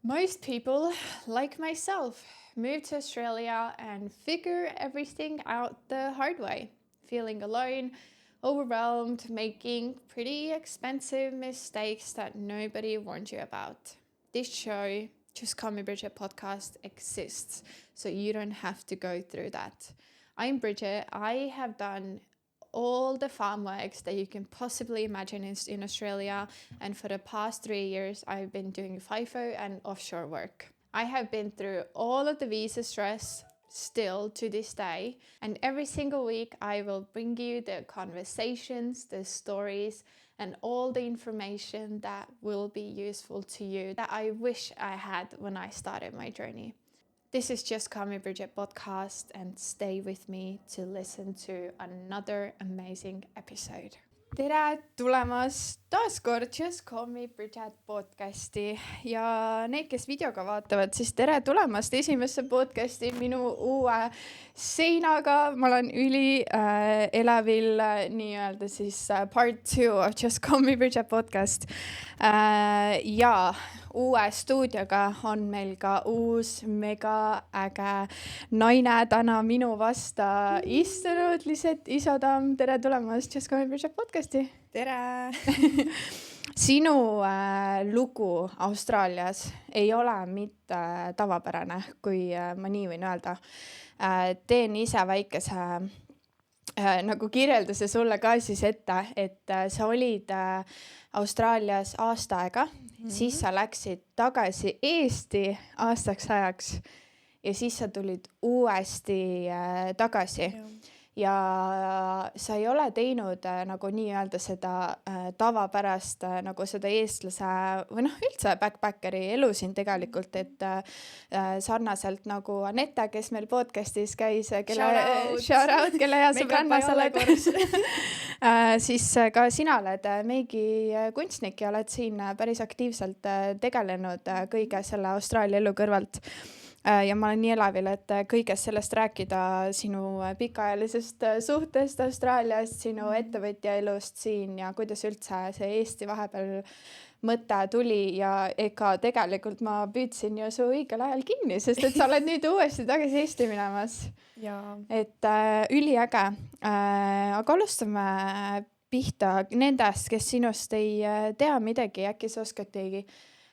Most people, like myself, move to Australia and figure everything out the hard way, feeling alone, overwhelmed, making pretty expensive mistakes that nobody warned you about. This show, Just Call Me Bridget podcast, exists, so you don't have to go through that. I'm Bridget. I have done all the farm works that you can possibly imagine in Australia, and for the past 3 years I've been doing FIFO and offshore work. I have been through all of the visa stress still to this day, and every single week I will bring you the conversations, the stories, and all the information that will be useful to you that I wish I had when I started my journey. This is Just Call Me Bridget podcast, and stay with me to listen to another amazing episode. Tere tulemast taas kord Just Call Me Bridget podcasti ja need, kes videoga vaatavad, siis tere tulemast esimesse podcasti minu uue seinaga. Ma olen elevil nii-öelda siis part 2 of Just Call Me Bridget podcast. Ja uue stuudioga on meil ka uus mega äge naine täna minu vasta istunud, Lisette Isotamm. Tere tulemast Just Call Me Bridget podcasti. Tere! Sinu lugu Austraalias ei ole mitte tavapärane, kui ma nii võin öelda. Teen ise väikese nagu kirjelduse sulle ka siis ette, et sa olid Austraalias aasta aega, siis sa läksid tagasi Eesti aastaks ajaks ja siis sa tulid uuesti tagasi. Ja sa ei ole teinud nagu nii-öelda seda tavapärast nagu seda eestlase või üldse backpackeri elu siin tegelikult, et sarnaselt nagu Anette, kes meil podcastis käis, shout out, kelle hea sõbranna sa oled. Siis ka sina oled meigi kunstnik ja oled siin päris aktiivselt tegelenud kõige selle Austraalia elu kõrvalt. Ja ma olen nii elevil, et kõigest sellest rääkida, sinu pikaajalisest suhtest Austraaliast, sinu ettevõtja elust siin ja kuidas üldse see Eesti vahepeal mõte tuli ja ega tegelikult ma püüdsin ju su õigel ajal kinni, sest et sa oled nüüd uuesti tagasi Eesti minemas. Et üliäge. Aga alustame pihta nendest, kes sinust ei tea midagi, äkki sa oskad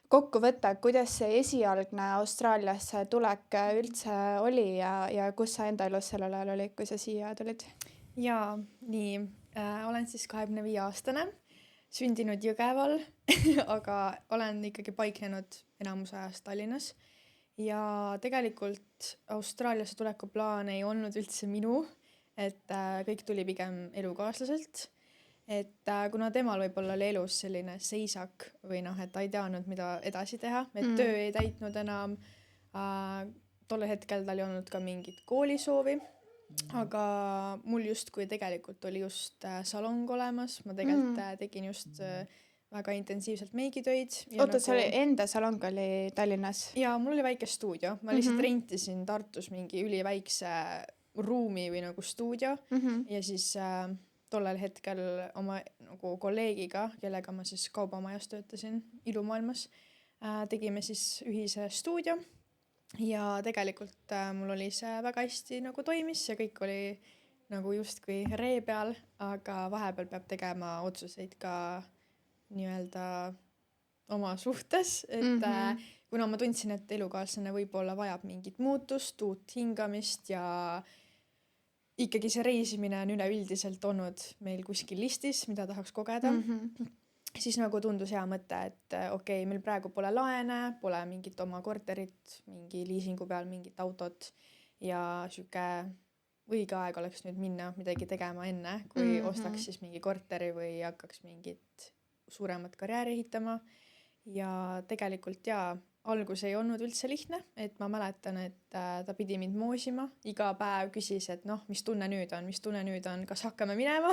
kokku võtta, kuidas see esialgne Austraaliasse tulek üldse oli ja kus sa enda elus sellel ajal oli, kui sa siia tulid? Jaa, nii. Olen siis 25-aastane, sündinud Jõgeval, aga olen ikkagi paiknenud enamus ajast Tallinnas. Ja tegelikult Austraaliasse tuleku plaan ei olnud üldse minu, et kõik tuli pigem elukaaslaselt. Et kuna temal võib-olla oli elus selline seisak või et ta ei teadnud, mida edasi teha, et töö ei täitnud enam. Tolle hetkel tal ei olnud ka mingit koolisoovi, aga mul justkui tegelikult oli just salong olemas. Ma tegelikult tegin just väga intensiivselt meigitöid. Oota, see oli enda salong oli Tallinnas? Jaa, mul oli väike stuudio. Ma lihtsalt rentisin Tartus mingi üliväikse ruumi või nagu stuudio ja siis tollel hetkel oma nagu kolleegiga, kellega ma siis kaubamajas töötasin ilumaailmas, tegime siis ühise stuudio ja tegelikult mul oli see väga hästi nagu toimis ja kõik oli nagu justkui ree peal, aga vahepeal peab tegema otsuseid ka nii-öelda oma suhtes, et kuna ma tundsin, et elukaaslane võib-olla vajab mingit muutust, uut hingamist ja ikkagi see reisimine on üleüldiselt olnud meil kuskil listis, mida tahaks kogeda. Siis nagu tundus hea mõte, et okei, meil praegu pole laene, pole mingit oma korterit, mingi liisingu peal mingit autot ja süke õige aeg oleks nüüd minna midagi tegema enne, kui ostaks siis mingi korteri või hakkaks mingit suuremat karjääri ehitama. Ja tegelikult algus ei olnud üldse lihtne, et ma mäletan, et ta pidi mind moosima. Iga päev küsis, et mis tunne nüüd on, kas hakkame minema?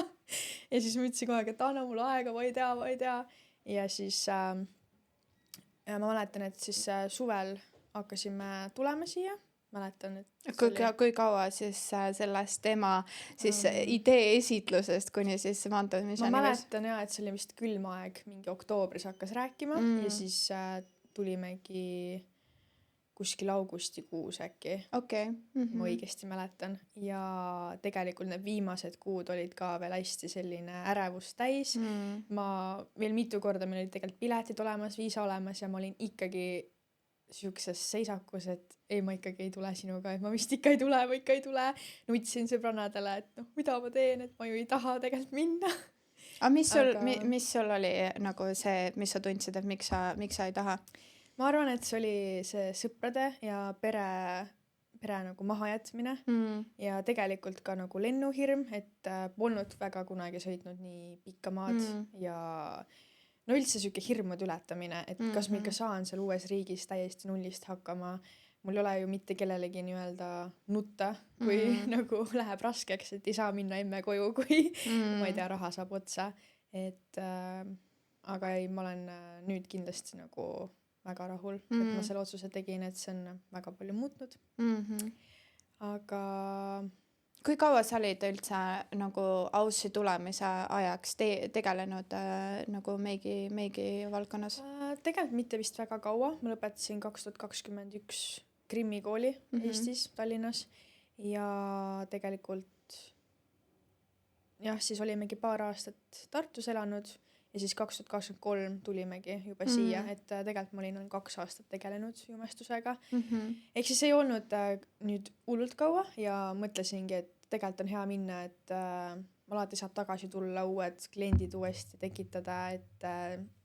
Ja siis ma ütlesin kogu aeg, et anna mulle aega, ma ei tea. Ja siis ma mäletan, et siis suvel hakkasime tulema siia. Mäletan, et kui kaua siis sellest tema siis idee esitlusest kuni siis maandumiseni? Ma mäletan et see oli vist külmaeg, mingi oktoobris hakkas rääkima ja siis tulimegi kuskil augustikuus äkki, okei. ma õigesti mäletan. Ja tegelikult need viimased kuud olid ka veel hästi selline ärevust täis. Ma veel mitu korda, meil olid tegelikult piletid olemas, viisa olemas ja ma olin ikkagi siukses seisakus, et ei, ma ikkagi ei tule sinuga, et ma vist ikka ei tule. Nutsin sõbrannadele, et noh, mida ma teen, et ma ju ei taha tegelikult minna. Aga mis sul oli nagu see, mis sa tundsid, et miks sa ei taha? Ma arvan, et see oli see sõprade ja pere nagu mahajätmine ja tegelikult ka nagu lennuhirm, et polnud väga kunagi sõitnud nii pikka maad ja no üldse siuke hirmude ületamine, et kas ma ikka saan seal uues riigis täiesti nullist hakkama. Mul ei ole ju mitte kellelegi nii-öelda nutta, kui nagu läheb raskeks, et ei saa minna emme koju, kui ma ei tea, raha saab otsa. Et aga ei, ma olen nüüd kindlasti nagu väga rahul, et ma selle otsuse tegin, et see on väga palju muutnud. Aga kui kaua sa olid üldse nagu Aussi tulemise ajaks tegelenud nagu meigi valdkonnas? Tegelikult mitte vist väga kaua. Ma lõpetasin 2021 Krimmi kooli Eestis, Tallinnas ja tegelikult jah, siis olimegi paar aastat Tartus elanud ja siis 2023 tulimegi juba siia, et tegelikult ma olin 2 aastat tegelenud jumestusega. Ehk siis ei olnud nüüd hullult kaua ja mõtlesingi, et tegelikult on hea minna, et alati saab tagasi tulla, uued kliendid uuesti tekitada, et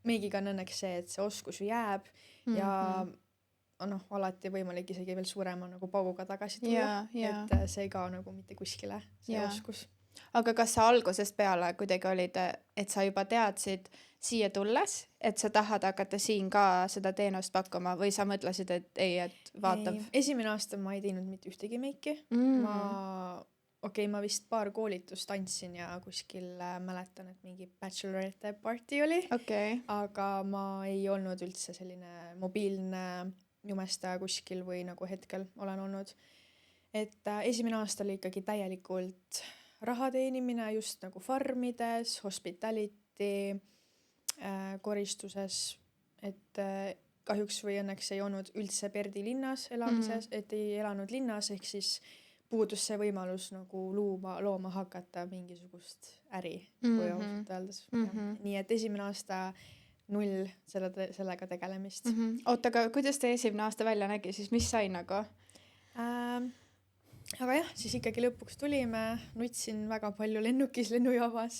meigiga on õnneks see, et see oskus ju jääb ja noh, alati võimalik isegi veel suurema nagu pauguga tagasi tulla, et see ei kao nagu mitte kuskile, see oskus. Aga kas sa algusest peale kuidagi olid, et sa juba teadsid siia tulles, et sa tahad hakata siin ka seda teenust pakkuma või sa mõtlesid, et ei, et vaatab? Esimene aasta ma ei teinud mitte ühtegi meiki. Ma vist paar koolitust andsin ja kuskil mäletan, et mingi bachelorette party oli, aga ma ei olnud üldse selline mobiilne jumestaja kuskil või nagu hetkel olen olnud. Et esimene aasta oli ikkagi täielikult raha teenimine just nagu farmides, hospitality, koristuses, et kahjuks või õnneks ei olnud üldse Perdi linnas elamises, et ei elanud linnas, ehk siis puudus see võimalus nagu looma hakata mingisugust äri, kui ausalt öeldes. Nii et esimene aasta 0 sellega tegelemist. Oota, aga kuidas teie esimene aasta välja nägi, siis mis sai nagu? Aga jah, siis ikkagi lõpuks tulime, nutsin väga palju lennukis, lennujaamas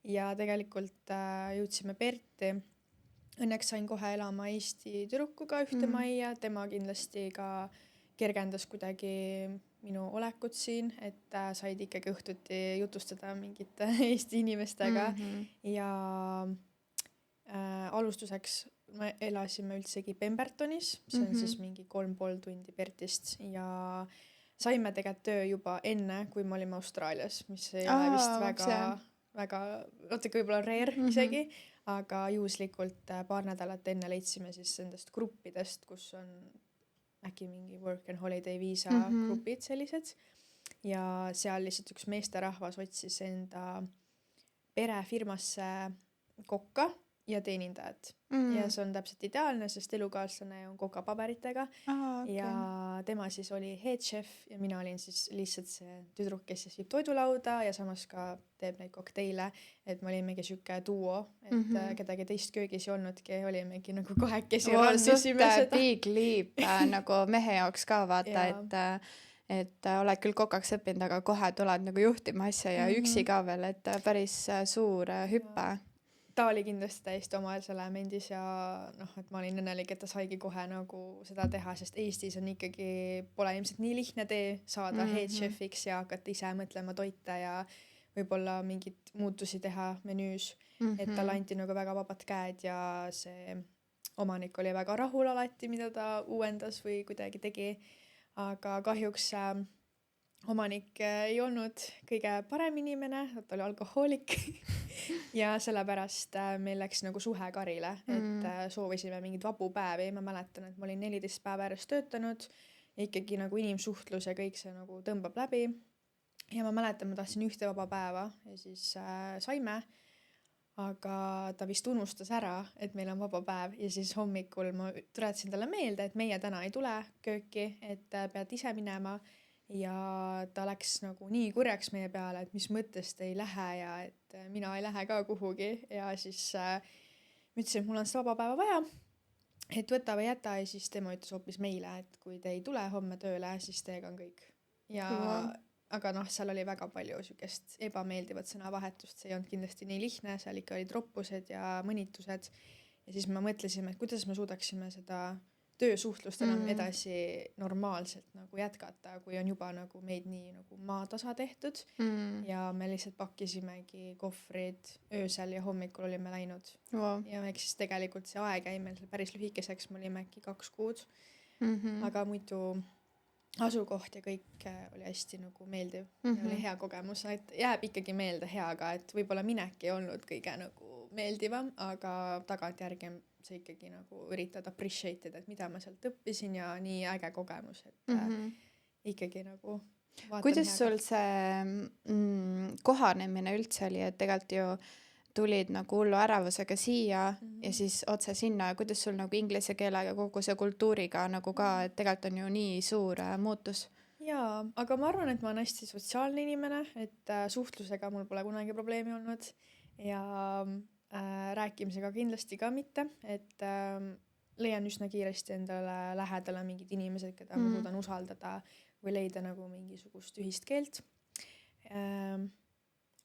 ja tegelikult jõudsime Perti. Õnneks sain kohe elama Eesti tüdrukuga ühte majja, tema kindlasti ka kergendas kuidagi minu olekut siin, et said ikkagi õhtuti jutustada mingite Eesti inimestega ja alustuseks me elasime üldsegi Pembertonis, see on siis mingi 3,5 tundi Pertist ja saime tegelikult töö juba enne, kui me olime Austraalias, mis ei ole vist väga, võib-olla rare isegi, aga juhuslikult paar nädalat enne leidsime siis nendest gruppidest, kus on äkki mingi work and holiday viisa grupid sellised ja seal lihtsalt üks meesterahvas otsis enda perefirmasse kokka ja teenindajat. Ja see on täpselt ideaalne, sest elukaaslane on kokapaberitega ja tema siis oli head chef ja mina olin siis lihtsalt see tüdruk, kes siis viib toidulauda ja samas ka teeb neid kokteile, et me olimegi siuke duo, et kedagi teist köögis ei olnudki, olimegi nagu kahekesi rannisime seda. Big leap nagu mehe jaoks ka vaata, et oled küll kokaks õppinud, aga kohe tuled nagu juhtima asja ja üksi ka veel, et päris suur hüppe. Ta oli kindlasti täiesti omal elemendis ja noh, et ma olin õnnelik, et ta saigi kohe nagu seda teha, sest Eestis on ikkagi, pole ilmselt nii lihtne tee saada head chefiks ja hakata ise mõtlema toite ja võib-olla mingit muutusi teha menüüs, et talle anti nagu väga vabad käed ja see omanik oli väga rahul alati, mida ta uuendas või kuidagi tegi, aga kahjuks omanik ei olnud kõige parem inimene, ta oli alkohoolik ja sellepärast meil läks nagu suhe karile, et soovisime mingid vabu päevi. Ma mäletan, et ma olin 14 päeva järjest töötanud ja ikkagi nagu inimsuhtlus ja kõik see nagu tõmbab läbi. Ja ma mäletan, ma tahtsin ühte vaba päeva ja siis saime, aga ta vist unustas ära, et meil on vaba päev ja siis hommikul ma tuletasin talle meelde, et meie täna ei tule kööki, et pead ise minema ja ta läks nagu nii kurjaks meie peale, et mis mõttes te ei lähe ja et mina ei lähe ka kuhugi ja siis ma ütlesin, et mul on seda vaba päeva vaja, et võta või jäta ja siis tema ütles hoopis meile, et kui te ei tule homme tööle, siis teiega on kõik. Ja aga noh, seal oli väga palju sükest ebameeldivat sõnavahetust, see ei olnud kindlasti nii lihtne, seal ikka olid roppused ja mõnitused ja siis me mõtlesime, et kuidas me suudaksime seda töösuhtlust enam edasi normaalselt nagu jätkata, kui on juba nagu meid nii nagu maatasa tehtud ja me lihtsalt pakkisimegi kohvrid öösel ja hommikul olime läinud. Ja eks siis tegelikult see aeg jäi meil päris lühikeseks, me olime äkki 2 kuud, aga muidu asukoht ja kõik oli hästi nagu meeldiv ja oli hea kogemus, et jääb ikkagi meelde heaga, et võib-olla minek ei olnud kõige nagu meeldivam, aga tagantjärgi see ikkagi nagu üritad appreciate ida, et mida ma sealt õppisin ja nii äge kogemus, et ikkagi nagu kuidas sul see kohanemine üldse oli, et tegelikult ju tulid nagu hullu ärevusega siia ja siis otse sinna, kuidas sul nagu inglise keelega kogu see kultuuriga nagu ka, et tegelikult on ju nii suur muutus. Jaa, aga ma arvan, et ma olen hästi sotsiaalne inimene, et suhtlusega mul pole kunagi probleemi olnud ja rääkimisega kindlasti ka mitte, et leian üsna kiiresti endale lähedale mingid inimesed, keda ma suudan usaldada või leida nagu mingisugust ühist keelt.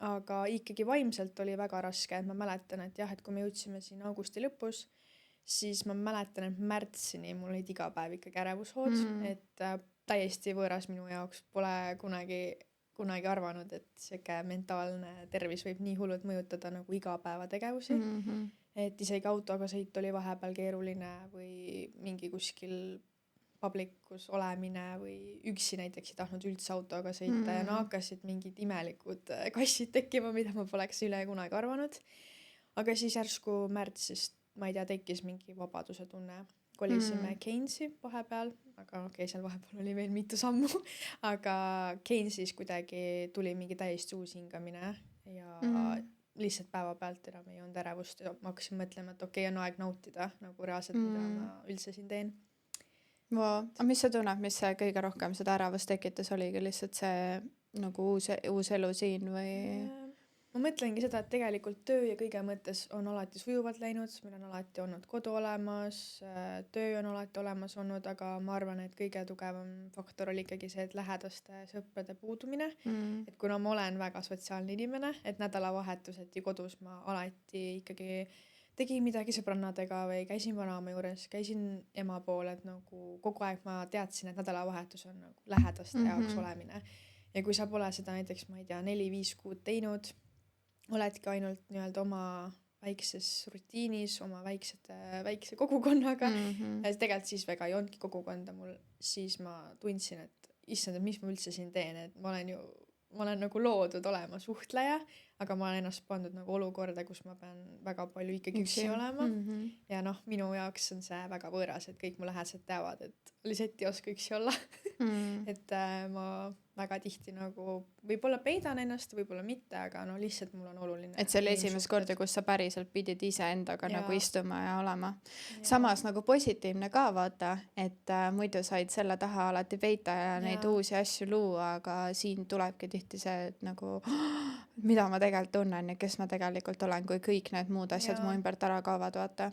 Aga ikkagi vaimselt oli väga raske, et ma mäletan, et jah, et kui me jõudsime siin augusti lõpus, siis ma mäletan, et märtsini mul olid iga päev ikkagi ärevushood, et täiesti võõras minu jaoks, pole kunagi arvanud, et siuke mentaalne tervis võib nii hullult mõjutada nagu igapäevategevusi, et isegi autoga sõit oli vahepeal keeruline või mingi kuskil publikus olemine või üksi näiteks ei tahtnud üldse autoga sõita ja no hakkasid mingid imelikud kassid tekkima, mida ma poleks üle kunagi arvanud. Aga siis järsku märtsist, ma ei tea, tekkis mingi vabaduse tunne. Kolisime Keynesi vahepeal, aga okei, seal vahepeal oli veel mitu sammu, aga Keynesis kuidagi tuli mingi täiesti uus hingamine ja lihtsalt päevapealt enam ei olnud ärevust ja ma hakkasin mõtlema, et okei, on aeg nautida nagu reaalselt, mida ma üldse siin teen. Aga mis sa tunned, mis see kõige rohkem seda ärevust tekitas, oligi lihtsalt see nagu uus elu siin või? Ma mõtlengi seda, et tegelikult töö ja kõige mõttes on alati sujuvalt läinud, meil on alati olnud kodu olemas, töö on alati olemas olnud, aga ma arvan, et kõige tugevam faktor oli ikkagi see, et lähedaste sõprade puudumine, et kuna ma olen väga sotsiaalne inimene, et nädalavahetuseti kodus ma alati ikkagi tegin midagi sõbrannadega või käisin vanaema juures, käisin ema pool, et nagu kogu aeg ma teadsin, et nädalavahetus on nagu lähedaste jaoks olemine. Ja kui sa pole seda näiteks, ma ei tea, 4-5 kuud teinud, oledki ainult nii-öelda oma väikses rutiinis, oma väikse kogukonnaga, ja tegelikult siis väga ei olnudki kogukonda mul, siis ma tundsin, et issand, mis ma üldse siin teen, et ma olen nagu loodud olema suhtleja, aga ma olen ennast pandud nagu olukorda, kus ma pean väga palju ikkagi üksi olema. Ja noh, minu jaoks on see väga võõras, et kõik mu lähedased teavad, et lihtsalt ei oska üksi olla. Et ma väga tihti nagu võib-olla peidan ennast, võib-olla mitte, aga no lihtsalt mul on oluline. Et see oli esimest korda, kus sa päriselt pidid ise endaga nagu istuma ja olema. Samas nagu positiivne ka vaata, et muidu said selle taha alati peita ja neid uusi asju luua, aga siin tulebki tihti see, et nagu mida ma tegelikult tunnen ja kes ma tegelikult olen, kui kõik need muud asjad mu ümbert ära kaovad, vaata.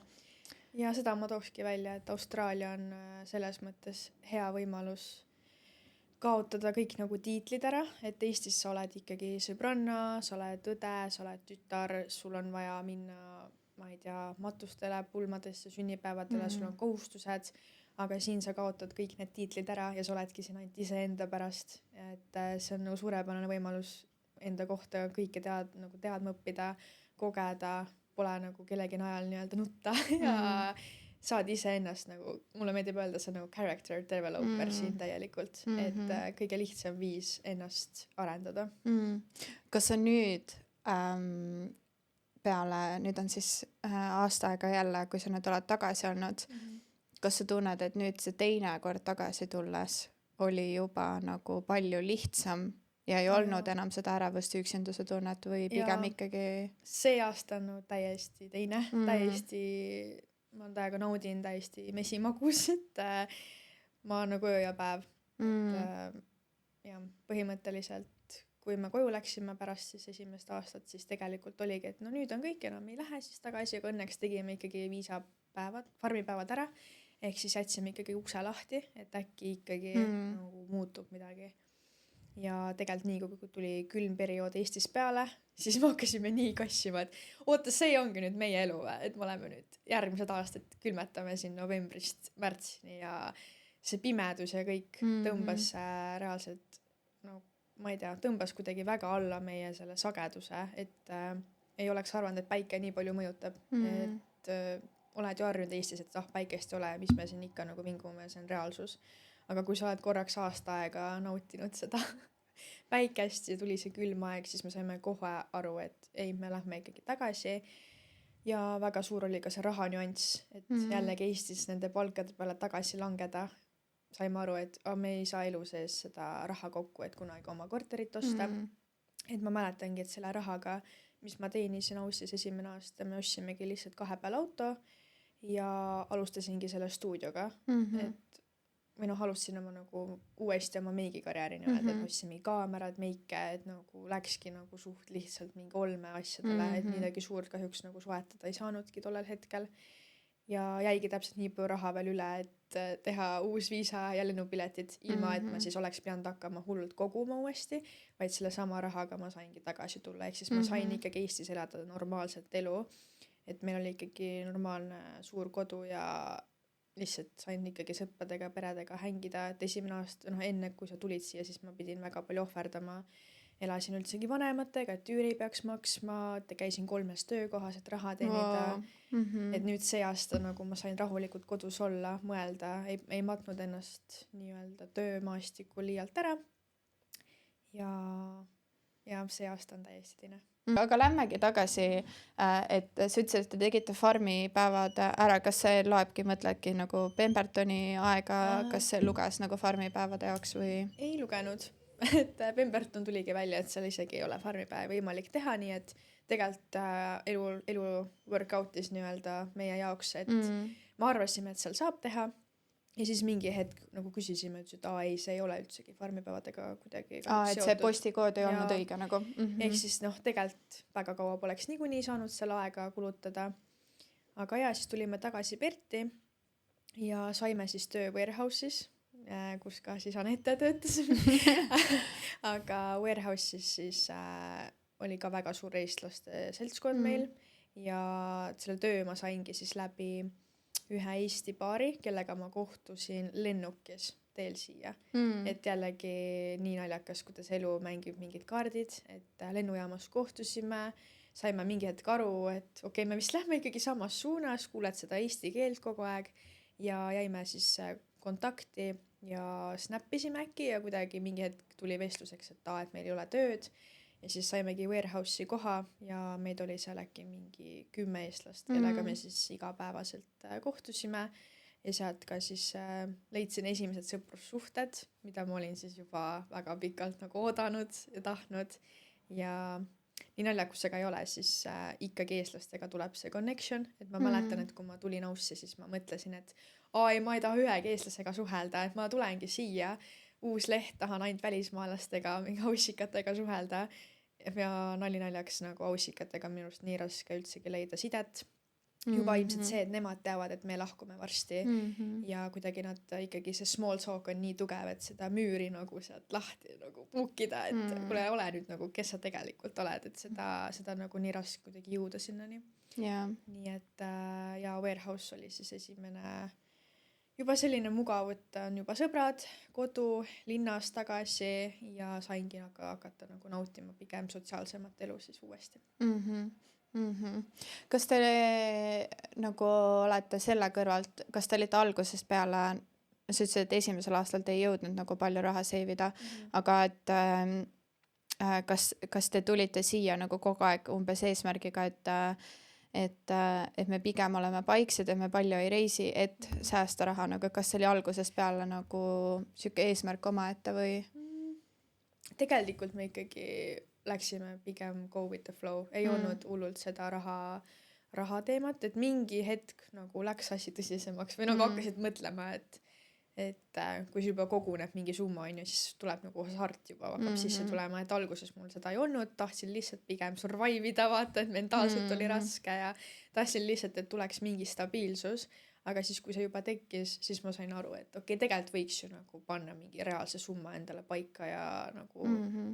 Ja seda ma tookski välja, et Austraalia on selles mõttes hea võimalus kaotada kõik nagu tiitlid ära, et Eestis sa oled ikkagi sõbranna, sa oled õde, sa oled tütar, sul on vaja minna, ma ei tea, matustele, pulmadesse, sünnipäevadele, sul on kohustused, aga siin sa kaotad kõik need tiitlid ära ja sa oledki siin ainult iseenda pärast, et see on nagu suurepärane võimalus enda kohta kõike teadma õppida, kogeda, pole nagu kellegi najal nii-öelda nutta ja saad iseennast nagu, mulle meeldib öelda, see nagu character developer siin täielikult, et kõige lihtsam viis ennast arendada. Kas sa nüüd nüüd on siis aasta aega jälle, kui sa nüüd oled tagasi olnud, kas sa tunned, et nüüd see teine kord tagasi tulles oli juba nagu palju lihtsam ja ei olnud enam seda ärevust ja üksinduse tunnet või pigem ikkagi? See aasta on täiesti teine, täiesti, ma täiega naudin täiesti mesimagus, et ma nagu öö ja päev. Ja põhimõtteliselt, kui me koju läksime pärast siis esimest aastat, siis tegelikult oligi, et no nüüd on kõik, enam ei lähe siis tagasi, aga õnneks tegime ikkagi viisapäevad, farmipäevad ära, ehk siis jätsime ikkagi ukse lahti, et äkki ikkagi nagu muutub midagi. Ja tegelikult nii, kui tuli külm periood Eestis peale, siis me hakkasime nii kassima, et oota, see ongi nüüd meie elu, et me oleme nüüd järgmised aastad külmetame siin novembrist märtsini ja see pimedus ja kõik tõmbas reaalselt, no ma ei tea, tõmbas kuidagi väga alla meie selle sageduse, et ei oleks arvanud, et päike nii palju mõjutab, et oled ju harjunud Eestis, et päikest ei ole, mis me siin ikka nagu vingume, see on reaalsus. Aga kui sa oled korraks aasta aega nautinud seda päikest ja tuli see külm aeg, siis me saime kohe aru, et ei, me lähme ikkagi tagasi. Ja väga suur oli ka see raha nüanss, et jällegi Eestis nende palkade peale tagasi langeda. Saime aru, et me ei saa elu sees seda raha kokku, et kunagi oma korterit osta. Et ma mäletangi, et selle rahaga, mis ma teenisin Aussis esimene aasta, me ostsimegi lihtsalt 2 peal auto ja alustasingi selle stuudioga, et või alustasin oma nagu uuesti oma meigikarjääri et ostsime kaamerad, meike, et nagu läkski nagu suht lihtsalt mingi olme asjadele, et midagi suurt kahjuks nagu soetada ei saanudki tollel hetkel. Ja jäigi täpselt nii palju raha veel üle, et teha uus viisa ja lennupiletid, ilma et ma siis oleks pidanud hakkama hullult koguma uuesti, vaid selle sama rahaga ma saingi tagasi tulla, ehk siis ma sain ikkagi Eestis elada normaalset elu, et meil oli ikkagi normaalne suur kodu ja lihtsalt sain ikkagi sõpradega, peredega hängida, et esimene aasta, enne kui sa tulid siia, siis ma pidin väga palju ohverdama. Elasin üldsegi vanematega, et üüri peaks maksma, käisin 3 töökohas, et raha teenida. Et nüüd see aasta nagu ma sain rahulikult kodus olla, mõelda, ei matnud ennast nii-öelda töömaastikku liialt ära. Ja see aasta on täiesti teine. Aga lämmegi tagasi, et sa ütlesid, et te tegite farmipäevad ära, kas see loebki, mõtledki nagu Pembertoni aega, kas see luges nagu farmipäevade jaoks või? Ei lugenud, et Pemberton tuligi välja, et seal isegi ei ole farmipäev võimalik teha, nii et tegelikult elu workoutis nii-öelda meie jaoks, et ma arvasime, et seal saab teha. Ja siis mingi hetk nagu küsisime, et ei, see ei ole üldsegi farmipäevadega kuidagi et see postikood ei olnud õige nagu. Ehk siis tegelikult väga kaua poleks niikuinii saanud selle aega kulutada. Aga siis tulime tagasi Perti ja saime siis töö warehouse'is, kus ka siis Anette töötas. Aga warehouse'is siis oli ka väga suur eestlaste seltskond meil ja selle töö ma saingi siis läbi ühe Eesti paari, kellega ma kohtusin lennukis teel siia. Et jällegi nii naljakas, kuidas elu mängib mingid kaardid, et lennujaamas kohtusime, saime mingi hetk aru, et okei, me vist lähme ikkagi samas suunas, kuuled seda eesti keelt kogu aeg ja jäime siis kontakti ja snappisime äkki ja kuidagi mingi hetk tuli vestluseks, et meil ei ole tööd. Ja siis saimegi warehouse'i koha ja meid oli seal äkki mingi 10 eestlast, kellega me siis igapäevaselt kohtusime ja sealt ka siis leidsin esimesed sõprussuhted, mida ma olin siis juba väga pikalt nagu oodanud ja tahtnud ja nii naljakusega ei ole, siis ikkagi eestlastega tuleb see connection, et ma mäletan, et kui ma tulin Aussi, siis ma mõtlesin, et ma ei taha ühegi eestlasega suhelda, et ma tulengi siia, uus leht, tahan ainult välismaalastega, mingi aussikatega suhelda ja naljaks nagu aussikatega minust nii raske üldsegi leida sidet. Juba ilmselt see, et nemad teavad, et me lahkume varsti ja kuidagi nad ikkagi see small talk on nii tugev, et seda müüri nagu sealt lahti nagu puukida, et kuule, ole nüüd nagu, kes sa tegelikult oled, et seda nagu nii raske kuidagi jõuda sinnani. Nii et ja warehouse oli siis esimene juba selline mugav, et on juba sõbrad, kodu, linnas tagasi ja saingi hakata nagu nautima pigem sotsiaalsemat elu siis uuesti. Kas te nagu olete selle kõrvalt, kas te olite algusest peale, sa ütlesid, et esimesel aastal te ei jõudnud nagu palju raha seivida, aga et kas te tulite siia nagu kogu aeg umbes eesmärgiga, et me pigem oleme paiksed ja me palju ei reisi, et säästa raha, nagu kas see oli algusest peale nagu siuke eesmärk omaette või? tegelikult me ikkagi läksime pigem go with the flow, ei olnud hullult seda raha teemat, et mingi hetk nagu läks asi tõsisemaks või nagu hakkasid mõtlema, et kui juba koguneb mingi summa on ju, siis tuleb nagu hasart juba hakkab sisse tulema, et alguses mul seda ei olnud, tahtsin lihtsalt pigem survive ida, vaata, et mentaalselt oli raske ja tahtsin lihtsalt, et tuleks mingi stabiilsus, aga siis kui see juba tekkis, siis ma sain aru, et okei, tegelikult võiks ju nagu panna mingi reaalse summa endale paika ja nagu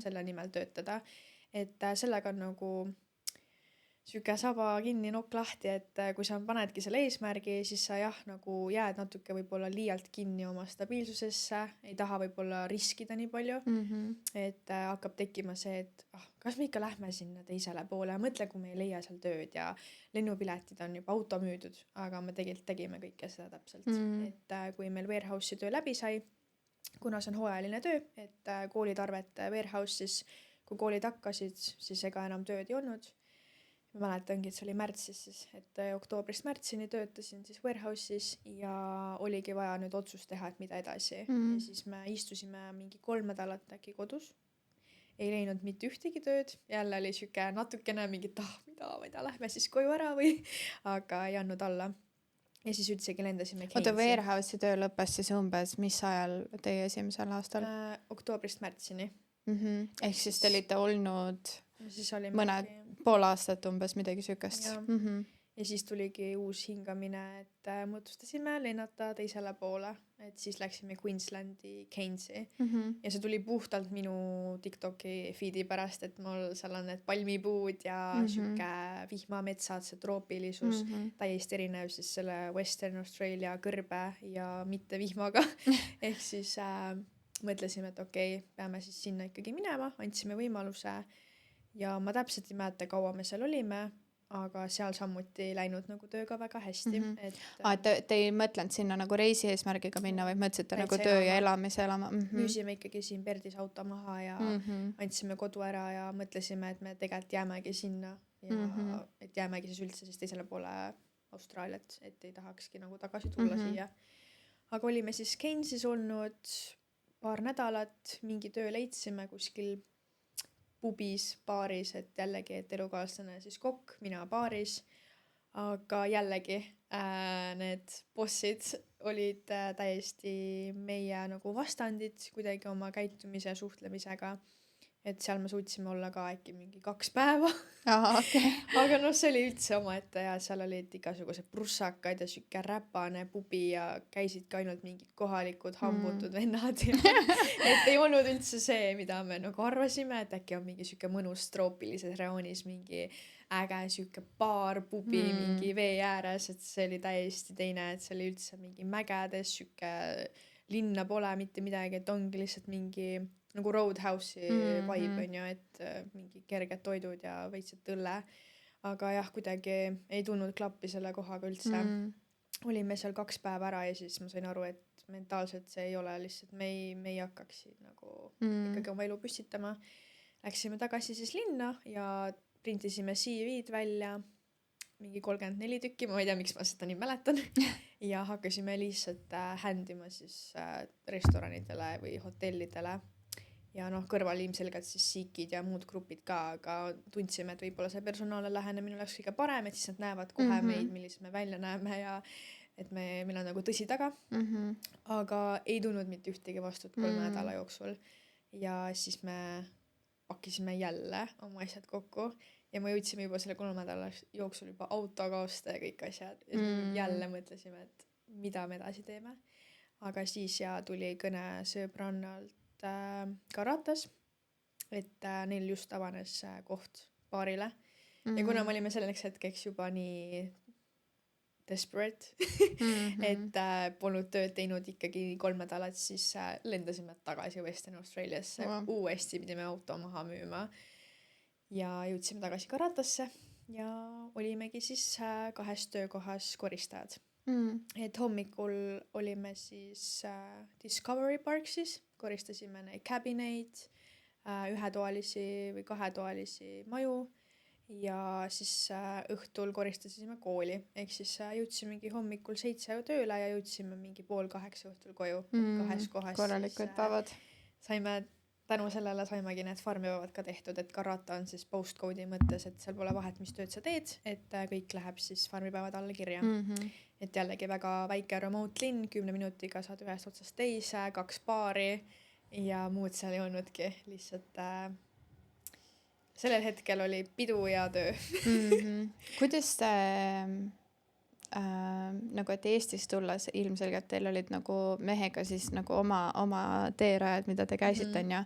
selle nimel töötada, et sellega on nagu siuke saba kinni, nokk lahti, et kui sa panedki selle eesmärgi, siis sa jah, nagu jääd natuke võib-olla liialt kinni oma stabiilsusesse, ei taha võib-olla riskida nii palju, et hakkab tekkima see, et kas me ikka lähme sinna teisele poole, mõtle, kui me ei leia seal tööd ja lennupiletid on juba auto müüdud, aga me tegelikult tegime kõike seda täpselt, et kui meil warehouse'i töö läbi sai, kuna see on hooajaline töö, et koolid arvete warehouse'is, kui koolid hakkasid, siis ega enam tööd ei olnud. Ma mäletangi, et see oli märtsis siis, et oktoobrist märtsini töötasin siis warehouse'is ja oligi vaja nüüd otsust teha, et mida edasi. Ja siis me istusime mingi 3 nädalat äkki kodus. Ei leidnud mitte ühtegi tööd. Jälle oli siuke natukene mingi, mida, lähme siis koju ära või, aga ei andnud alla. Ja siis üldsegi lendasime Keinsi. Oota, warehouse'i töö lõppes siis umbes mis ajal teie esimesel aastal? Oktoobrist märtsini. Ehk siis te olite olnud siis oli mõned pool aastat umbes midagi sükest. Ja siis tuligi uus hingamine, et mõtlustasime lennata teisele poole, et siis läksime Queenslandi Keinsi. Ja see tuli puhtalt minu TikToki feedi pärast, et mul seal on need palmipuud ja siuke vihmametsad, see troopilisus, täiesti erinev siis selle Western Australia kõrbe ja mitte vihmaga. Ehk siis mõtlesime, et okei, peame siis sinna ikkagi minema, andsime võimaluse. Ja ma täpselt ei mäleta, kaua me seal olime, aga seal samuti ei läinud nagu tööga väga hästi. Te ei mõtlenud sinna nagu reisi eesmärgiga minna, vaid mõtlesite nagu töö ja elamise elama? Müüsime ikkagi siin Perdis auto maha ja andsime kodu ära ja mõtlesime, et me tegelikult jäämegi sinna ja et jäämegi siis üldse siis teisele poole Austraaliat, et ei tahakski nagu tagasi tulla siia. Aga olime siis Keinsis olnud 2 nädalat, mingi töö leidsime kuskil pubis, baaris, et jällegi, et elukaaslane siis kokk, mina baaris, aga jällegi need bossid olid täiesti meie nagu vastandid kuidagi oma käitumise ja suhtlemisega, et seal me suutsime olla ka äkki mingi 2 päeva. Aga noh, see oli üldse omaette ja seal olid igasugused prussakad ja siuke räpane pubi ja käisidki ainult mingid kohalikud hambutud vennad ja et ei olnud üldse see, mida me nagu arvasime, et äkki on mingi siuke mõnus troopilises rajoonis mingi äge siuke baar, pubi mingi vee ääres, et see oli täiesti teine, et see oli üldse mingi mägedes, siuke linna pole mitte midagi, et ongi lihtsalt mingi nagu Roadhouse'i vibe on ju, et mingi kerged toidud ja veitset õlle. Aga jah, kuidagi ei tulnud klappi selle kohaga üldse. Olime seal 2 päeva ära ja siis ma sain aru, et mentaalselt see ei ole lihtsalt, me ei hakkaks nagu ikkagi oma elu püstitama. Läksime tagasi siis linna ja printisime CV-d välja, mingi 34 tükki, ma ei tea, miks ma seda nii mäletan. Ja hakkasime lihtsalt händima siis restoranidele või hotellidele. Ja noh, kõrval ilmselgelt siis siikid ja muud grupid ka, aga tundsime, et võib-olla see personaalne lähenemine oleks kõige parem, et siis nad näevad kohe meid, millised me välja näeme ja et meil on nagu tõsi taga. Aga ei tulnud mitte ühtegi vastut 3 nädala jooksul. Ja siis me pakkisime jälle oma asjad kokku ja me jõudsime juba selle 3 nädala jooksul juba autoga osta ja kõik asjad. Ja jälle mõtlesime, et mida me edasi teeme. Aga siis tuli kõne sõbrannalt Karatas, et neil just avanes koht baarile. Ja kuna me olime selleks hetkeks juba nii desperate, et polnud tööd teinud ikkagi 3 nädalat, siis lendasime tagasi Western Australiasse. Uuesti pidime auto maha müüma ja jõudsime tagasi Karatasse ja olimegi siis 2 töökohas koristajad. Et hommikul olime siis Discovery Parksis, koristasime neid cabineid, 1-toalisi või 2-toalisi maju ja siis õhtul koristasime kooli. Ehk siis jõudsimegi hommikul 7 tööle ja jõudsime mingi 7:30 õhtul koju. 2 kohas. Korralikud päevad. Saime tänu sellele saimegi need farmipäevad ka tehtud, et karata on siis postcode'i mõttes, et seal pole vahet, mis tööd sa teed, et kõik läheb siis farmipäevad alla kirja. Et jällegi väga väike remote linn, 10 minutiga saad ühest otsast teise, 2 baari ja muud seal ei olnudki, lihtsalt sellel hetkel oli pidu ja töö. Kuidas nagu, et Eestis tulles ilmselgelt teil olid nagu mehega siis nagu oma teerajad, mida te käisite, on ju,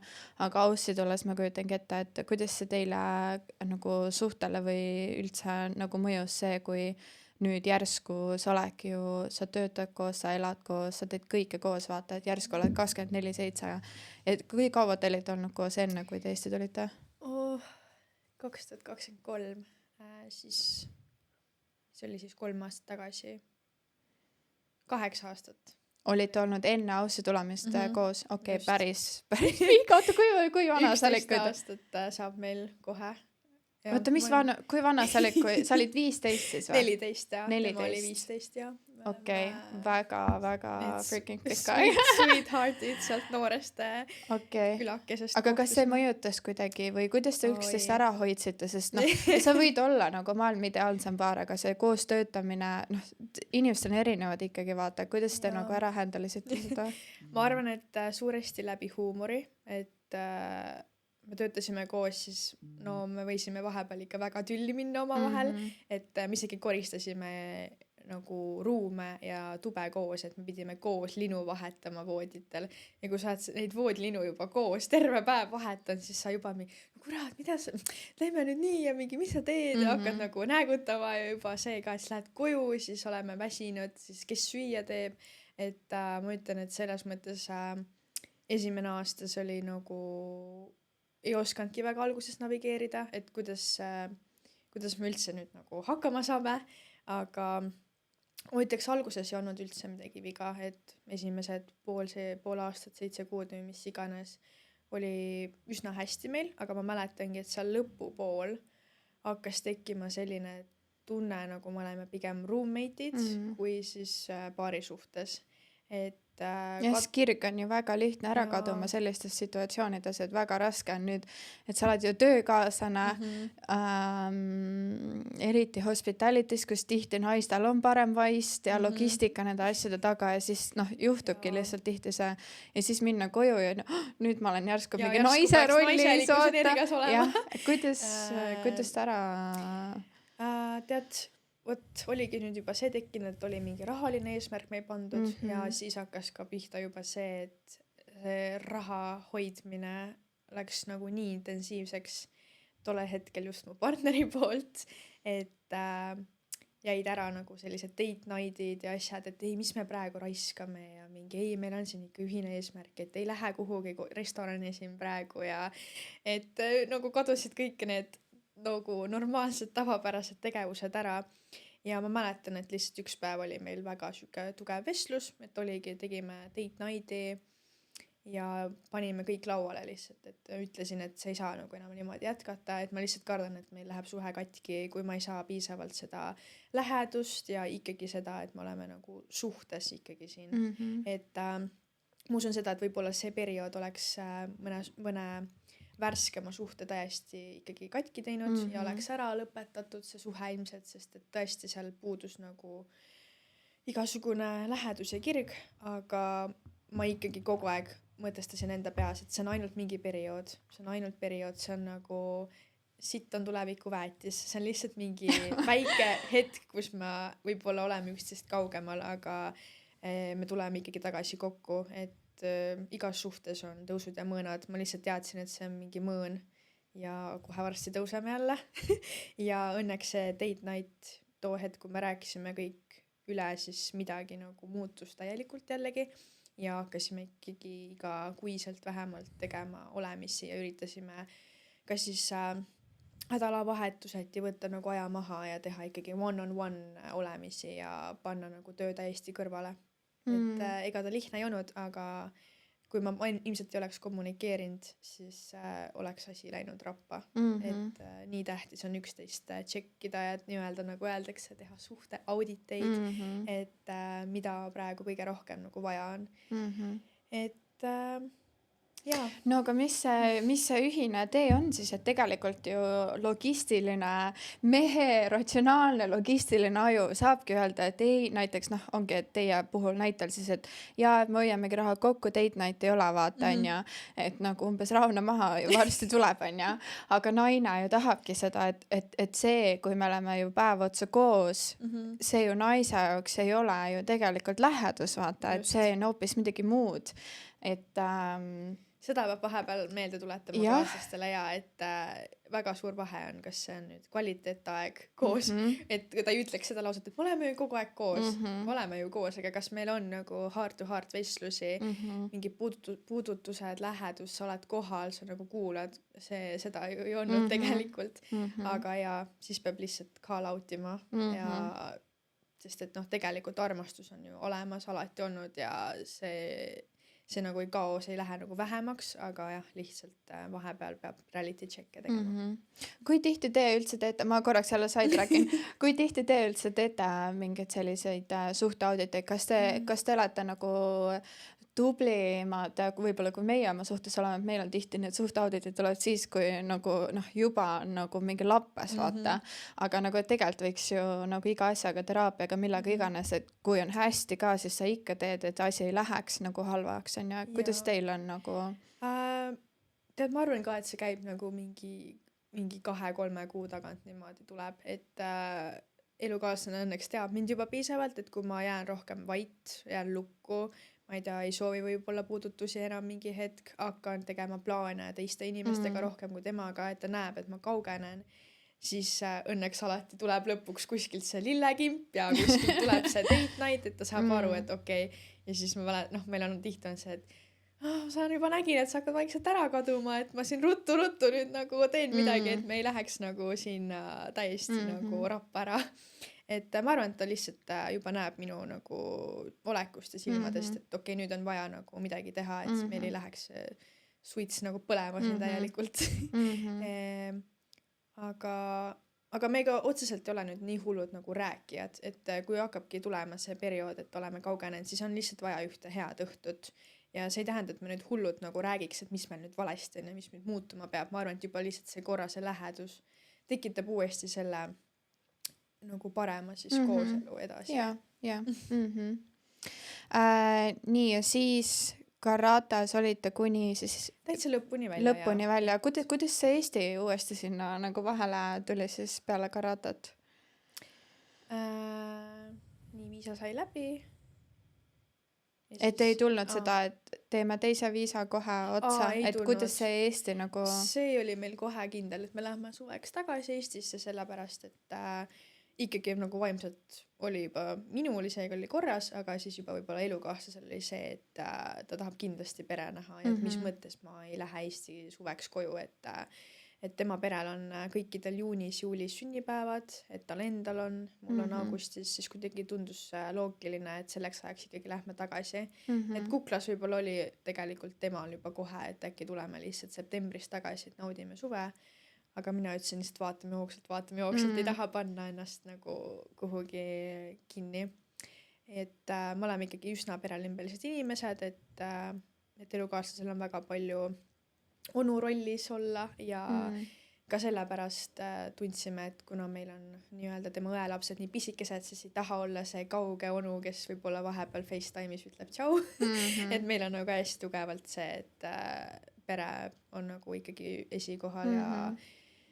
aga Aussi tulles ma kujutangi ette, et kuidas see teile nagu suhtele või üldse nagu mõjus see, kui nüüd järsku sa oledki ju, sa töötad koos, sa elad koos, sa teed kõike koos, vaata, et järsku oled 24/7, et kui kaua te olite olnud koos enne, kui te Eesti tulite? 2023, siis see oli siis 3 aastat tagasi, 8 aastat. Olite olnud enne Aussi tulemist koos? Okei, päris viga. Oota, kui vana sa olid? 11 aastat saab meil kohe. Oota, kui vana sa olid, kui sa olid 15 siis või? 14 ja tema oli 15 ja. Okei, väga freaking pikka. Sweetheartid sealt noorest külakesest. Aga kas see mõjutas kuidagi või kuidas te üksteist ära hoidsite, sest sa võid olla nagu maailma ideaalsem paar, aga see koos töötamine, inimestel on erinevad ikkagi, vaata, kuidas te nagu ära händalisite seda? Ma arvan, et suuresti läbi huumori, et me töötasime koos, siis me võisime vahepeal ikka väga tülli minna oma vahel, et me isegi koristasime nagu ruume ja tube koos, et me pidime koos linu vahetama vooditel ja kui sa oled neid voodilinu juba koos terve päev vahetanud, siis sa juba kurat, mida sa, teeme nüüd nii ja mingi, mis sa teed ja hakkad nagu näägutama ja juba see ka, et siis lähed koju, siis oleme väsinud, siis kes süüa teeb, et ma ütlen, et selles mõttes esimene aasta see oli nagu ei oskanudki väga alguses navigeerida, et kuidas me üldse nüüd nagu hakkama saame, aga ma ütleks, alguses ei olnud üldse midagi viga, et esimesed pool aastat, 7 kuud või mis iganes oli üsna hästi meil, aga ma mäletangi, et seal lõpupool hakkas tekkima selline tunne, nagu me oleme pigem roommate'id kui siis paari suhtes, et kirg on ju väga lihtne ära kaduma sellistes situatsioonides, et väga raske on nüüd, et sa oled ju töökaaslane, eriti hospitalities, kus tihti naistel on parem vaist ja logistika nende asjade taga ja siis juhtubki lihtsalt tihti see ja siis minna koju ja nüüd ma olen järsku mingi naise rollis, kuidas ta ära tead, oligi nüüd juba see tekkinud, et oli mingi rahaline eesmärk meil pandud ja siis hakkas ka pihta juba see, et see raha hoidmine läks nagu nii intensiivseks tolle hetkel just mu partneri poolt, et jäid ära nagu sellised date night'id ja asjad, et ei, mis me praegu raiskame ja mingi ei, meil on siin ikka ühine eesmärk, et ei lähe kuhugi restorani siin praegu ja et nagu kadusid kõik need nagu normaalsed tavapärased tegevused ära ja ma mäletan, et lihtsalt üks päev oli meil väga süke tugev vestlus, et tegime date night'i ja panime kõik lauale lihtsalt, et ütlesin, et see ei saa nagu enam niimoodi jätkata, et ma lihtsalt kardan, et meil läheb suhe katki, kui ma ei saa piisavalt seda lähedust ja ikkagi seda, et me oleme nagu suhtes ikkagi siin, et ma usun seda, et võib-olla see periood oleks mõne värskema suhte täiesti ikkagi katki teinud ja oleks ära lõpetatud see suhe ilmselt, sest et tõesti seal puudus nagu igasugune lähedus ja kirg, aga ma ikkagi kogu aeg mõtestasin enda peas, et see on ainult mingi periood, see on nagu sitt on tuleviku väetis, see on lihtsalt mingi väike hetk, kus me võib-olla oleme üksteist kaugemal, aga me tuleme ikkagi tagasi kokku, et igas suhtes on tõusud ja mõõnad, ma lihtsalt teadsin, et see on mingi mõõn ja kohe varsti tõuseme jälle ja õnneks see date night too hetk, kui me rääkisime kõik üle, siis midagi nagu muutus täielikult jällegi ja hakkasime ikkagi iga kuiselt vähemalt tegema olemisi ja üritasime kas siis nädalavahetuseti võtta nagu aja maha ja teha ikkagi one-on-one olemisi ja panna nagu töö täiesti kõrvale. Et ega ta lihtne ei olnud, aga kui ma ilmselt ei oleks kommunikeerinud, siis oleks asi läinud rappa. Et nii tähtis on üksteist tšekkida ja nii-öelda nagu öeldakse, teha suhte auditeid, et mida praegu kõige rohkem nagu vaja on. Et jaa. No aga mis see ühine tee on siis, et tegelikult ju mehe ratsionaalne logistiline aju saabki öelda, et ei, näiteks ongi, et teie puhul näitel siis, et jaa, et me hoiamegi raha kokku, date night ei ole, vaata, onju, et nagu umbes rahune maha ja varsti tuleb, onju, aga naine ju tahabki seda, et see, kui me oleme ju päev otsa koos, see ju naise jaoks ei ole ju tegelikult lähedus, vaata, et see on hoopis midagi muud, et seda peab vahepeal meelde tuletama kaaslastele ja et väga suur vahe on, kas see on nüüd kvaliteetaeg koos, et ta ei ütleks seda lauset, et me oleme ju kogu aeg koos, me oleme ju koos, aga kas meil on nagu heart to heart vestlusi, mingi puudutused, lähedus, sa oled kohal, sa nagu kuulad, seda ju ei olnud tegelikult, aga ja siis peab lihtsalt call out ima ja sest et tegelikult armastus on ju olemas, alati olnud ja see nagu ei kao, see ei lähe nagu vähemaks, aga jah, lihtsalt vahepeal peab reality check'e tegema. Kui tihti te üldse teete, ma korraks jälle sidetrackin, kui tihti te üldse teete mingeid selliseid suhteauditeid, kas te olete nagu tublimad, võib-olla kui meie oma suhtes oleme, et meil on tihti need suhteauditid tulevad siis, kui nagu juba nagu mingi lappes, vaata, aga nagu et tegelikult võiks ju nagu iga asjaga, teraapiaga, millega iganes, et kui on hästi ka, siis sa ikka teed, et asi ei läheks nagu halvaks, on ju, kuidas teil on nagu? Tead, ma arvan ka, et see käib nagu mingi 2-3 kuu tagant niimoodi tuleb, et elukaaslane õnneks teab mind juba piisavalt, et kui ma jään rohkem vait, jään lukku, ma ei tea, ei soovi võib-olla puudutusi enam mingi hetk, hakkan tegema plaane teiste inimestega rohkem kui temaga, et ta näeb, et ma kaugenen, siis õnneks alati tuleb lõpuks kuskilt see lillekimp ja kuskilt tuleb see date night, et ta saab aru, et okei. Ja siis meil on tihti on see, et ma juba nägin, et sa hakkad vaikselt ära kaduma, et ma siin ruttu nüüd nagu teen midagi, et me ei läheks nagu siin täiesti nagu rappa ära. Et ma arvan, et ta lihtsalt juba näeb minu nagu olekust ja silmadest, et okei, nüüd on vaja nagu midagi teha, et siis meil ei läheks suits nagu põlema siin täielikult. Aga me ka otseselt ei ole nüüd nii hullud nagu rääkijad, et kui hakkabki tulema see periood, et oleme kaugenenud, siis on lihtsalt vaja ühte head õhtut. Ja see ei tähenda, et me nüüd hullud nagu räägiks, et mis meil nüüd valesti on ja mis nüüd muutuma peab. Ma arvan, et juba lihtsalt see korra see lähedus tekitab uuesti selle nagu parema siis kooselu edasi. Ja. Nii ja siis karatas olite kuni siis täitsa lõpuni välja. Kuidas see Eesti uuesti sinna nagu vahele tuli siis peale karatat? Nii viisa sai läbi. Et ei tulnud seda, et teeme teise viisa kohe otsa, et tulnud. Kuidas see Eesti nagu... See oli meil kohe kindel, et me läheme suveks tagasi Eestisse sellepärast, et ikkagi nagu vaimselt oli juba, minul isegi oli korras, aga siis juba võib-olla elukaaslasel oli see, et ta tahab kindlasti pere näha ja mis mõttes ma ei lähe Eesti suveks koju, et tema perel on kõikidel juulis-juulis sünnipäevad, et tal endal on, mul on augustis, siis kuidagi tundus loogiline, et selleks ajaks ikkagi lähme tagasi. Et Kuklas võib-olla oli tegelikult temal juba kohe, et äkki tuleme lihtsalt septembris tagasi, et naudime suve. Aga mina ütlesin lihtsalt vaatame jooksalt, ei taha panna ennast nagu kuhugi kinni. Et me oleme ikkagi üsna perelimbelised inimesed, et elukaaslasel on väga palju onu rollis olla ja ka sellepärast tundsime, et kuna meil on nii-öelda tema õelapsed nii pisikesed, siis ei taha olla see kauge onu, kes võib-olla vahepeal FaceTime'is ütleb tšau. Et meil on nagu hästi tugevalt see, et pere on nagu ikkagi esikohal ja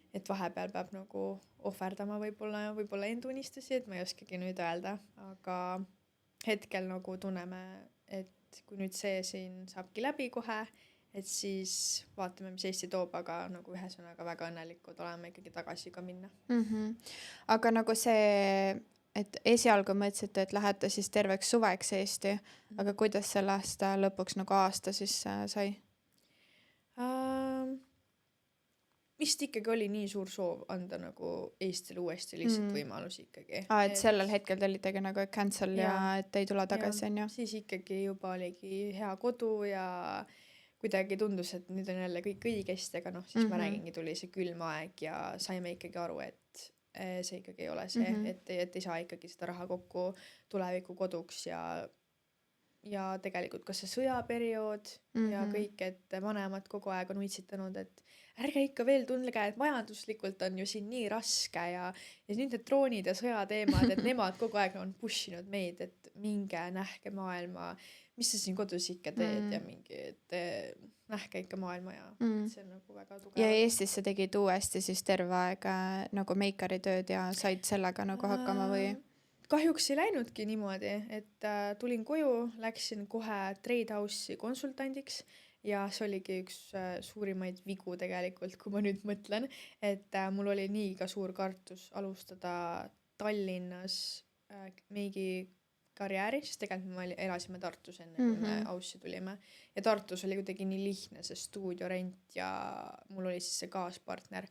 et vahepeal peab nagu ohverdama võib-olla enda unistusi, et ma ei oskagi nüüd öelda, aga hetkel nagu tunneme, et kui nüüd see siin saabki läbi kohe, et siis vaatame, mis Eesti toob, aga nagu ühesõnaga väga õnnelikud oleme ikkagi tagasi ka minna. Aga nagu see, et esialgu mõtlesite, et lähete siis terveks suveks Eesti, aga kuidas sellest lõpuks nagu aasta siis sai? Vist ikkagi oli nii suur soov anda nagu Eestile uuesti lihtsalt võimalusi ikkagi. Et sellel hetkel te olitegi nagu cancel ja et ei tule tagasi, on ju? Siis ikkagi juba oligi hea kodu ja kuidagi tundus, et nüüd on jälle kõik õigesti, aga siis ma räägingi, tuli see külm aeg ja saime ikkagi aru, et see ikkagi ei ole see, et ei saa ikkagi seda raha kokku tuleviku koduks ja ja tegelikult ka see sõjaperiood ja kõik, et vanemad kogu aeg on uitsitanud, et ärge ikka veel tundge, et majanduslikult on ju siin nii raske ja nüüd need droonid ja sõjateemad, et nemad kogu aeg on push inud meid, et minge nähke maailma, mis sa siin kodus ikka teed ja mingi, et nähke ikka maailma ja see on nagu väga tugev. Ja Eestis sa tegid uuesti siis terve aeg nagu meikari tööd ja said sellega nagu hakkama või? Kahjuks ei läinudki niimoodi, et tulin koju, läksin kohe Trade House'i konsultandiks ja see oligi üks suurimaid vigu tegelikult, kui ma nüüd mõtlen, et mul oli nii ka suur kartus alustada Tallinnas meigi karjääri, sest tegelikult me elasime Tartus enne, kui me House'i tulime. Ja Tartus oli kuidagi nii lihtne see stuudiorent ja mul oli siis see kaaspartner.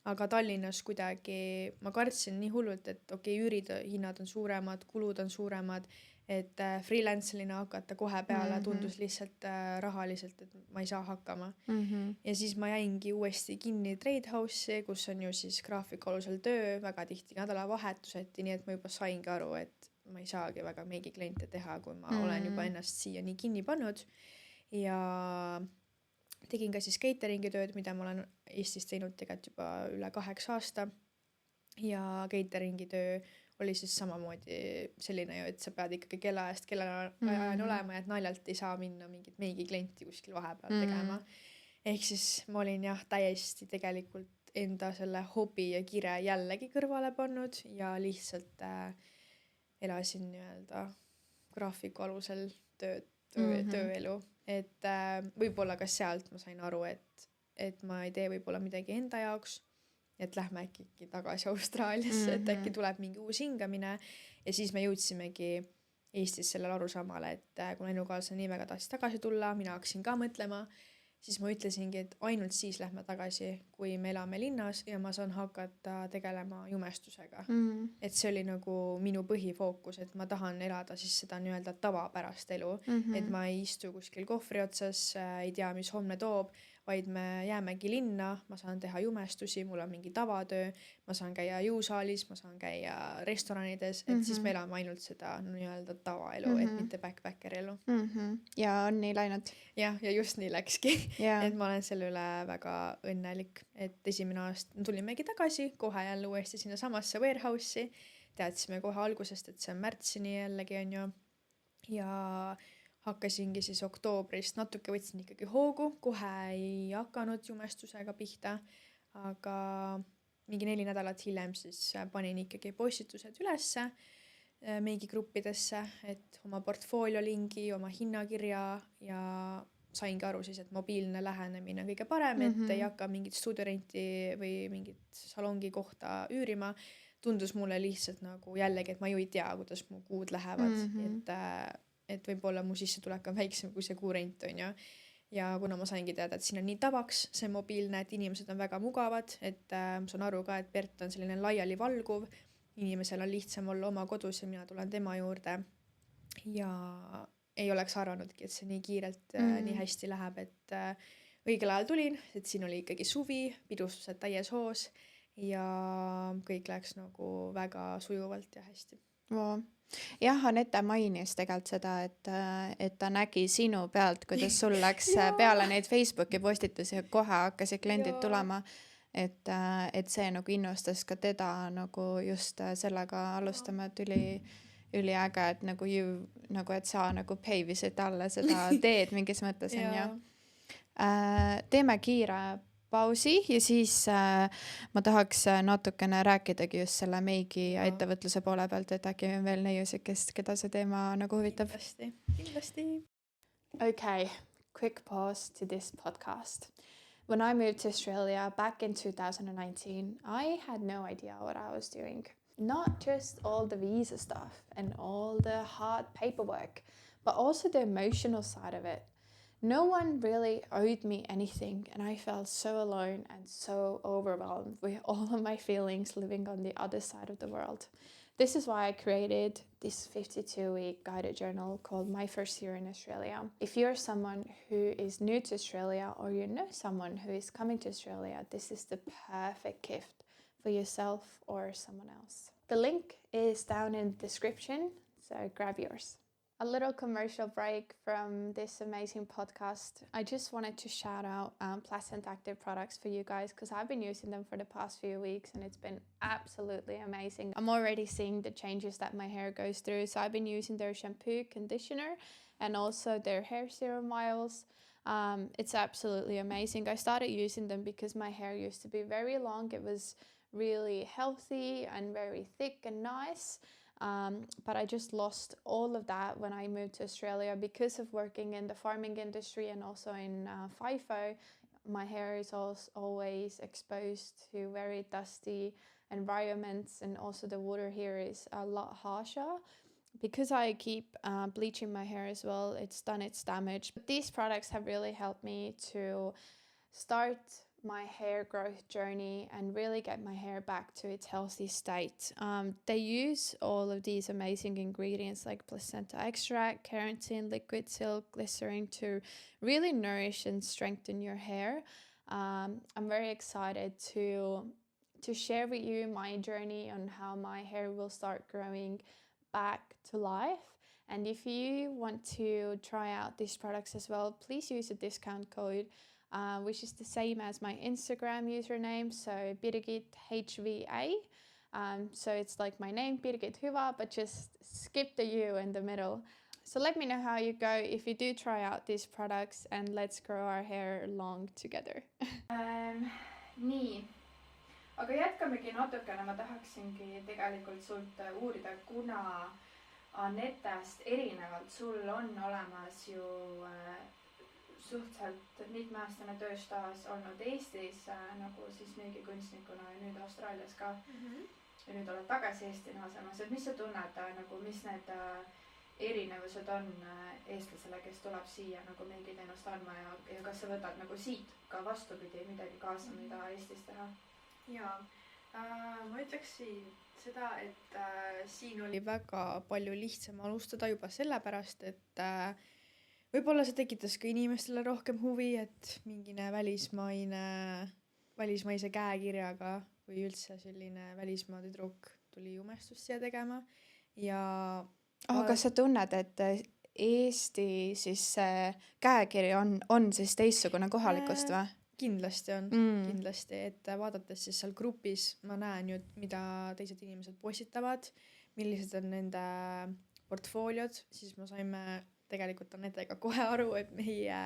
Aga Tallinnas kuidagi ma kartsin nii hullult, et üürid hinnad on suuremad, kulud on suuremad, et freelancelina hakata kohe peale tundus lihtsalt rahaliselt, et ma ei saa hakkama. Ja siis ma jäingi uuesti kinni Trade House'i, kus on ju siis graafiku alusel töö, väga tihti nädalavahetuseti, nii et ma juba saingi aru, et ma ei saagi väga meigi kliente teha, kui ma olen juba ennast siia nii kinni pannud. Ja tegin ka siis cateringi tööd, mida ma olen Eestis teinud tegelikult juba üle 8 aasta. Ja cateringi töö oli siis samamoodi selline ju, et sa pead ikkagi kellaajast kellaajani olema ja et naljalt ei saa minna mingit meigi klienti kuskil vahepeal tegema. Ehk siis ma olin jah täiesti tegelikult enda selle hobi ja kire jällegi kõrvale pannud ja lihtsalt elasin nii-öelda graafiku alusel tööelu. Et võib-olla ka sealt ma sain aru, et ma ei tee võib-olla midagi enda jaoks, et lähme äkki tagasi Austraaliasse, et äkki tuleb mingi uus hingamine ja siis me jõudsimegi Eestis sellele arusaamale, et kui ennukaaslane nii väga tahtis tagasi tulla, mina hakkasin ka mõtlema, siis ma ütlesingi, et ainult siis lähme tagasi, kui me elame linnas ja ma saan hakata tegelema jumestusega. Et see oli nagu minu põhifookus, et ma tahan elada siis seda nii-öelda tavapärast elu, et ma ei istu kuskil kohvri otsas, ei tea, mis homne toob, vaid me jäämegi linna, ma saan teha jumestusi, mul on mingi tavatöö, ma saan käia jõusaalis, ma saan käia restoranides, et siis me elame ainult seda nii-öelda tavaelu, et mitte backpacker elu. Ja on nii läinud? Ja just nii läkski, et ma olen selle üle väga õnnelik, et esimene aasta tulimegi tagasi, kohe jälle uuesti sinna samasse warehouse'i, teadsime kohe algusest, et see on märtsini jällegi on ju ja hakkasingi siis oktoobrist, natuke võtsin ikkagi hoogu, kohe ei hakanud jumestusega pihta, aga mingi 4 nädalat hiljem siis panin ikkagi postitused ülesse meigi gruppidesse, et oma portfoolio lingi, oma hinnakirja ja saingi aru siis, et mobiilne lähenemine on kõige parem, et ei hakka mingit stuudiorenti või mingit salongi kohta üürima. Tundus mulle lihtsalt nagu jällegi, et ma ju ei tea, kuidas mu kuud lähevad, et võib-olla mu sissetulek on väiksem kui see kuurent on ju. Ja kuna ma saingi teada, et siin on nii tavaks see mobiilne, et inimesed on väga mugavad, et ma saan aru ka, et Bert on selline laiali valguv, inimesel on lihtsam olla oma kodus ja mina tulen tema juurde ja ei oleks arvanudki, et see nii kiirelt nii hästi läheb, et õigel ajal tulin, et siin oli ikkagi suvi, pidustused täies hoos ja kõik läks nagu väga sujuvalt ja hästi. Jah, Anette mainis tegelikult seda, et ta nägi sinu pealt, kuidas sul läks peale neid Facebooki postitusi ja kohe hakkasid kliendid tulema, et see nagu innustas ka teda nagu just sellega alustama, et üliäge, et nagu et sa nagu peivisid talle seda teed mingis mõttes on ju. Teeme kiire pausi ja siis ma tahaks natukene rääkidagi just selle meigi ja ettevõtluse poole pealt, et äkki on veel neiusid, keda see teema nagu huvitab. Kindlasti. Okay, quick pause to this podcast. When I moved to Australia back in 2019, I had no idea what I was doing. Not just all the visa stuff and all the hard paperwork, but also the emotional side of it. No one really owed me anything, and I felt so alone and so overwhelmed with all of my feelings living on the other side of the world. This is why I created this 52-week guided journal called My First Year in Australia. If you're someone who is new to Australia or you know someone who is coming to Australia, this is the perfect gift for yourself or someone else. The link is down in the description, so grab yours. A little commercial break from this amazing podcast. I just wanted to shout out Pleasant Active products for you guys because I've been using them for the past few weeks and it's been absolutely amazing. I'm already seeing the changes that my hair goes through. So I've been using their shampoo, conditioner, and also their hair serum oils. It's absolutely amazing. I started using them because my hair used to be very long. It was really healthy and very thick and nice. But I just lost all of that when I moved to Australia because of working in the farming industry and also in FIFO. My hair is always exposed to very dusty environments, and also the water here is a lot harsher. Because I keep bleaching my hair as well, it's done its damage. But these products have really helped me to start my hair growth journey and really get my hair back to its healthy state. They use all of these amazing ingredients like placenta extract, keratin, liquid silk, glycerin to really nourish and strengthen your hair. I'm very excited to share with you my journey on how my hair will start growing back to life. And if you want to try out these products as well, please use a discount code which is the same as my Instagram username, so Birgit HVA. So it's like my name, Birgit Hyvä, but just skip the U in the middle. So let me know how you go if you do try out these products, and let's grow our hair long together. Nii, aga jätkamegi natukene, ma tahaksingi tegelikult sult uurida, kuna Anetast erinevalt sul on olemas ju suhteliselt mitmeaastane tööstaas olnud Eestis nagu siis müügikunstnikuna ja nüüd Austraalias ka. Ja nüüd oled tagasi Eesti naasemas, et mis sa tunned nagu, mis need erinevused on eestlasele, kes tuleb siia nagu müügiteenust andma ja kas sa võtad nagu siit ka vastupidi midagi kaasa, mida Eestis teha? Jaa, ma ütleksin seda, et siin oli väga palju lihtsam alustada juba sellepärast, et võib-olla see tekitas ka inimestele rohkem huvi, et mingine välismaise käekirjaga või üldse selline välismaa tüdruk tuli jumestust siia tegema ja kas sa tunned, et Eesti siis käekiri on siis teistsugune kohalikust või? Kindlasti on, kindlasti, et vaadates siis seal grupis ma näen ju, mida teised inimesed postitavad, millised on nende portfooliod, siis ma saime tegelikult Anetega kohe aru, et meie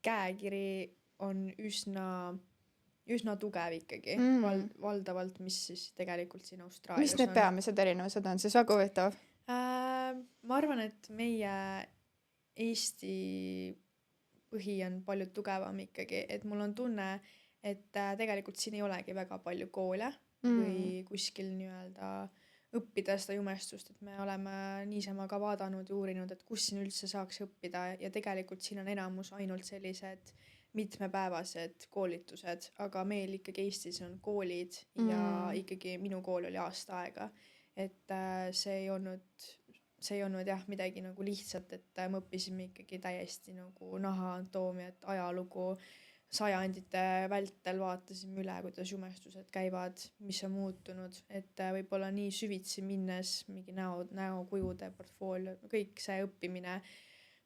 käekiri on üsna tugev ikkagi, valdavalt, mis siis tegelikult siin Austraalias mis need peamised erinevused on siis, väga huvitav? Ma arvan, et meie Eesti põhi on palju tugevam ikkagi, et mul on tunne, et tegelikult siin ei olegi väga palju koole või kuskil nii-öelda õppida seda jumestust, et me oleme niisama ka vaadanud ja uurinud, et kus siin üldse saaks õppida ja tegelikult siin on enamus ainult sellised mitmepäevased koolitused, aga meil ikkagi Eestis on koolid ja ikkagi minu kool oli aasta aega, et see ei olnud jah midagi nagu lihtsalt, et me õppisime ikkagi täiesti nagu naha anatoomiat, ajalugu, sajandite vältel vaatasime üle, kuidas jumestused käivad, mis on muutunud, et võib-olla nii süvitsi minnes mingi näokujude portfoolio, kõik see õppimine,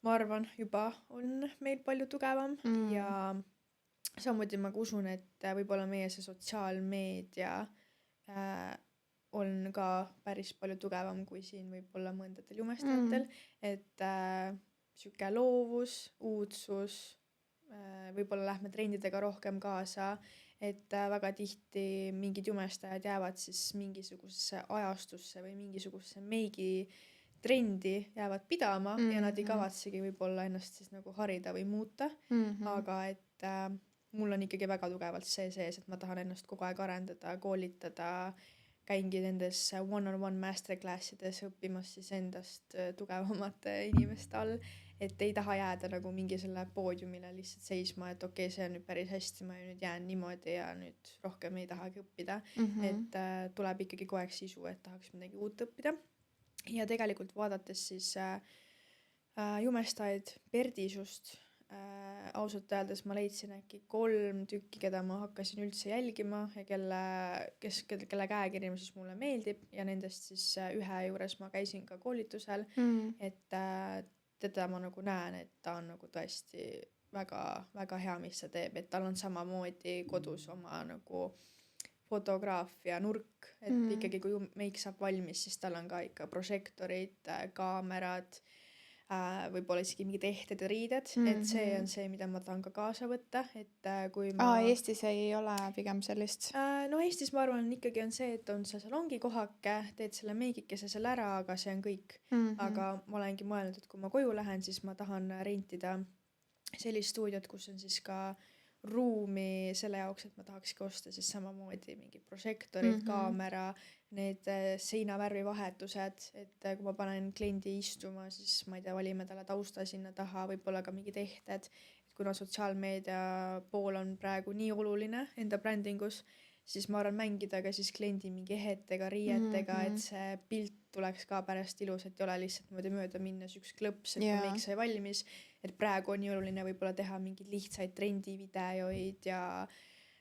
ma arvan, juba on meil palju tugevam ja samuti ma usun, et võib-olla meie see sotsiaalmeedia on ka päris palju tugevam kui siin võib-olla mõndatel jumestajatel, et sihuke loovus, uudsus, võib-olla lähme trendidega rohkem kaasa, et väga tihti mingid jumestajad jäävad siis mingisugusesse ajastusse või mingisugusesse meigi trendi jäävad pidama ja nad ei kavatsegi võib-olla ennast siis nagu harida või muuta, aga et mul on ikkagi väga tugevalt see sees, et ma tahan ennast kogu aeg arendada, koolitada, käingi nendes one-on-one masterclassides õppimas siis endast tugevamate inimeste all, et ei taha jääda nagu mingi selle poodiumile lihtsalt seisma, et okei, see on nüüd päris hästi, ma nüüd jään niimoodi ja nüüd rohkem ei tahagi õppida, et tuleb ikkagi kogu aeg sisu, et tahaks midagi uut õppida. Ja tegelikult vaadates siis jumestajaid Perdisust, ausalt öeldes ma leidsin äkki 3 tükki, keda ma hakkasin üldse jälgima ja kelle käekiri siis mulle meeldib ja nendest siis ühe juures ma käisin ka koolitusel, et teda ma nagu näen, et ta on nagu tõesti väga, väga hea, mis ta teeb, et tal on samamoodi kodus oma nagu fotograafia nurk, et ikkagi kui meik saab valmis, siis tal on ka ikka prožektorid, kaamerad, võib-olla isegi mingi tehted ja riided, et see on see, mida ma tahan ka kaasa võtta, et kui ma... Eestis ei ole pigem sellist? No Eestis ma arvan ikkagi on see, et on see salongi kohake, teed selle meigikese seal ära, aga see on kõik. Aga ma olengi mõelnud, et kui ma koju lähen, siis ma tahan rentida sellist stuudiot, kus on siis ka ruumi selle jaoks, et ma tahakski osta siis samamoodi mingi prožektorid, kaamera, need seinavärvi vahetused, et kui ma panen kliendi istuma, siis ma ei tea, valime talle tausta sinna taha, võib-olla ka mingi tehted, et kuna sotsiaalmeedia pool on praegu nii oluline enda brändingus, siis ma arvan mängida ka siis kliendi mingi ehetega, riietega, et see pilt tuleks ka pärast ilus, et ei ole lihtsalt mööda minnes üks klõps, et kui meik sai valmis, et praegu on nii oluline võib-olla teha mingeid lihtsaid trendivideoid ja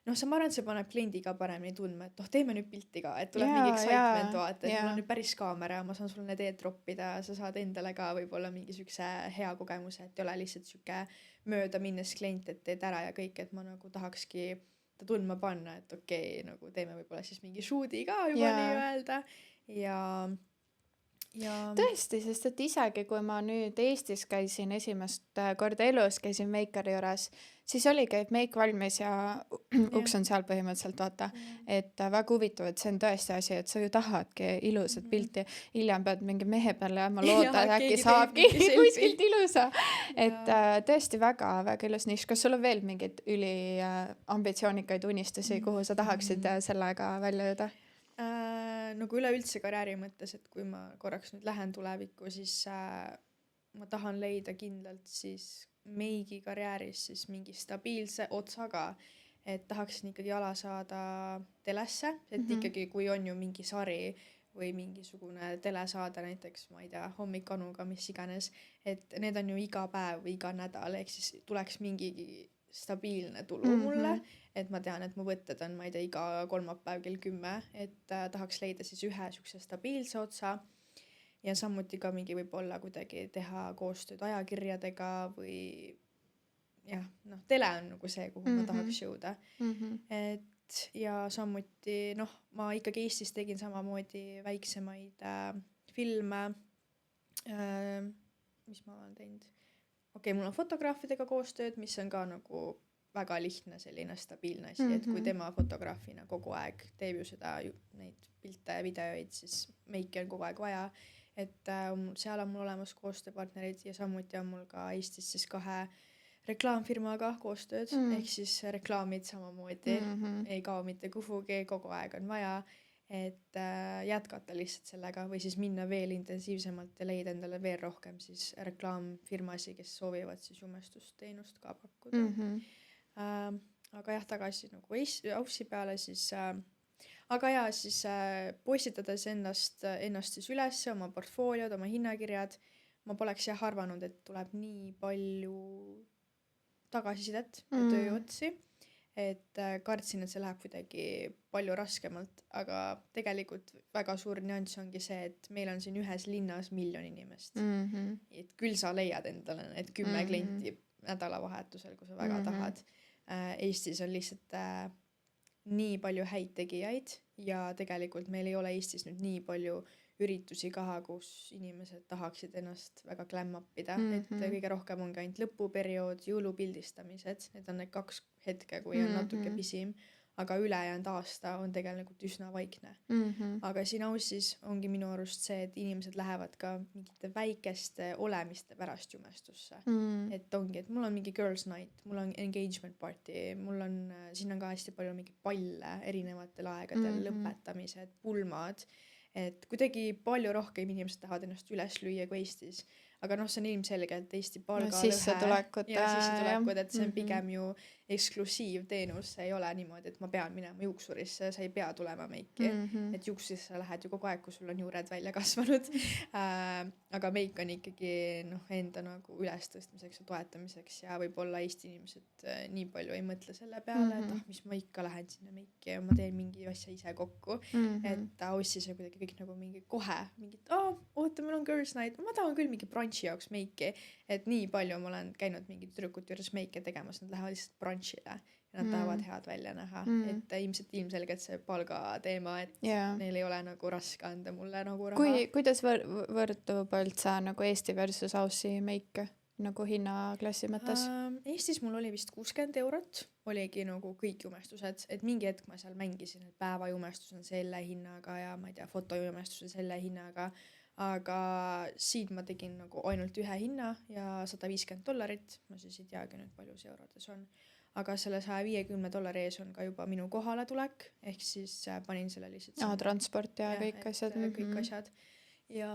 noh, ma arvan, et see paneb kliendi ka paremini tundma, et teeme nüüd pilti ka, et tuleb mingi excitement vaata, et mul on nüüd päris kaamera, ma saan sulle need droppida, sa saad endale ka võib-olla mingi sükse hea kogemuse, et ei ole lihtsalt süke mööda minnes klient, et teed ära ja kõik, et ma nagu tahakski ta tundma panna, et okei, nagu teeme võib-olla siis mingi shoot'i ka juba nii öelda ja tõesti, sest et isegi kui ma nüüd Eestis käisin esimest korda elus, käisin meikari juures, siis oligi, et meik valmis ja uks on seal põhimõtteliselt vaata, et väga huvitav, et see on tõesti asi, et sa ju tahadki ilusat pilti, hiljem pead mingi mehe peale jääma loota, et äkki saabki kuskilt ilusa, et tõesti väga, väga ilus nišk. Kas sul on veel mingid üli ambitsioonikaid unistusi, kuhu sa tahaksid sellega välja jõuda? Nagu üleüldse karjääri mõttes, et kui ma korraks nüüd lähen tulevikku, siis ma tahan leida kindlalt siis meigi karjääris siis mingi stabiilse otsaga, et tahaksin ikkagi ala saada telesse, et ikkagi kui on ju mingi sari või mingisugune telesaade näiteks, ma ei tea, Hommik Anuga, mis iganes, et need on ju iga päev või iga nädal, ehk siis tuleks mingi stabiilne tulu mulle, et ma tean, et mu võtted on, ma ei tea, iga kolmapäev kell 10, et tahaks leida siis ühe sükse stabiilse otsa ja samuti ka mingi võib-olla kuidagi teha koostööd ajakirjadega või jah, tele on nagu see, kuhu ma tahaks jõuda. Et ja samuti, ma ikkagi Eestis tegin samamoodi väiksemaid filme, mis ma olen teinud. Okei, mul on fotograafidega koostööd, mis on ka nagu väga lihtne selline stabiilne asi, et kui tema fotograafina kogu aeg teeb ju seda, neid pilte ja videoid, siis meiki on kogu aeg vaja, et seal on mul olemas koostööpartnerid ja samuti on mul ka Eestis siis 2 reklaamfirmaga koostööd, ehk siis reklaamid samamoodi, ei kao mitte kuhugi, kogu aeg on vaja, et jätkata lihtsalt sellega või siis minna veel intensiivsemalt ja leida endale veel rohkem siis reklaamfirmasi, kes soovivad siis jumestusteenust ka pakkuda. Aga jah, tagasi nagu Aussi peale siis, aga ja siis postitades ennast siis üles, oma portfooliod, oma hinnakirjad, ma poleks jah arvanud, et tuleb nii palju tagasisidet ja tööotsi, et kartsin, et see läheb kuidagi palju raskemalt, aga tegelikult väga suur nüanss ongi see, et meil on siin ühes linnas 1 000 000 inimest. Et küll sa leiad endale need 10 klienti nädalavahetusel, kui sa väga tahad. Eestis on lihtsalt nii palju häid tegijaid ja tegelikult meil ei ole Eestis nüüd nii palju üritusi ka, kus inimesed tahaksid ennast väga glam-upida, et kõige rohkem ongi ainult lõpuperiood, jõulupildistamised, need on need 2 hetke, kui on natuke pisim, aga ülejäänud aasta on tegelikult üsna vaikne. Aga siin Aussis ongi minu arust see, et inimesed lähevad ka mingite väikeste olemiste pärast jumestusse. Et ongi, et mul on mingi girls night, mul on engagement party, mul on, siin on ka hästi palju mingi palle erinevatel aegadel, lõpetamised, pulmad, et kuidagi palju rohkem inimesed tahavad ennast üles lüüa kui Eestis. aga noh, see on ilmselgelt Eesti no palgalõhe sissetulekud ja sissetulekud, et see on mhm, pigem ju eksklusiivteenus, see ei ole niimoodi, et ma pean minema juuksurisse, sa ei pea tulema meiki, mhm, et juuksurisse sa lähed ju kogu aeg, kui sul on juured välja kasvanud aga meik on ikkagi noh, enda nagu ülestõstmiseks ja toetamiseks ja võib-olla Eesti inimesed nii palju ei mõtle selle peale, et mhm, mis ma ikka lähen sinna meiki ja ma teen mingi asja ise kokku, mhm, et Aussis on kuidagi kõik nagu mingi kohe mingid, oota, meil on girls night, ma tahan küll mingi brunchi jaoks meiki, et nii palju ma olen käinud mingi tüdrukute juures meike tegemas, nad lähevad lihtsalt brunchile ja nad tahavad head välja näha, et ilmselgelt see palgateema, et jaa. neil ei ole nagu raske anda mulle nagu raha. Kuidas võrdub üldse nagu Eesti versus Aussi meik nagu hinnaklassi mõttes? Eestis mul oli vist 60 eurot, oligi nagu kõik jumestused, et mingi hetk ma seal mängisin, et päevajumestus on selle hinnaga ja ma ei tea, fotojumestus on selle hinnaga, aga siin ma tegin nagu ainult ühe hinna ja $150, ma siis ei teagi nüüd palju see eurodes on, aga selle $150 ees on ka juba minu kohaletulek, ehk siis panin selle lihtsalt Transport ja kõik asjad. kõik asjad ja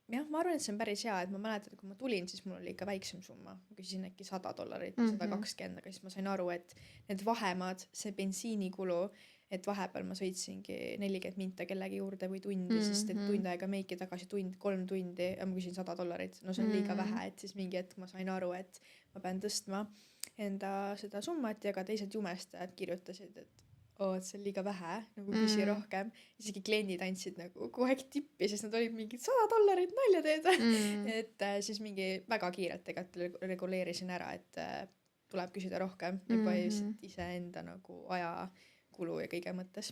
jah, ma arvan, et see on päris hea, et ma mäletan, kui ma tulin, siis mul oli ikka väiksem summa, ma küsisin äkki $100 või 120, aga siis ma sain aru, et need vahemaad, see bensiinikulu, et vahepeal ma sõitsingi 40 minta kellegi juurde või tundi, sest et tund aega meiki tagasi 3 tundi ja ma küsin $100, no see on liiga vähe, et siis mingi hetk ma sain aru, et ma pean tõstma enda seda summat ja ka teised jumestajad kirjutasid, et et see on liiga vähe, nagu küsi rohkem. Isegi kliendid andsid nagu kogu aeg tippi, sest nad olid mingid $100 nalja teed. Et siis mingi väga kiirelt tegelikult reguleerisin ära, et tuleb küsida rohkem juba iseenda nagu ajakulu ja kõige mõttes.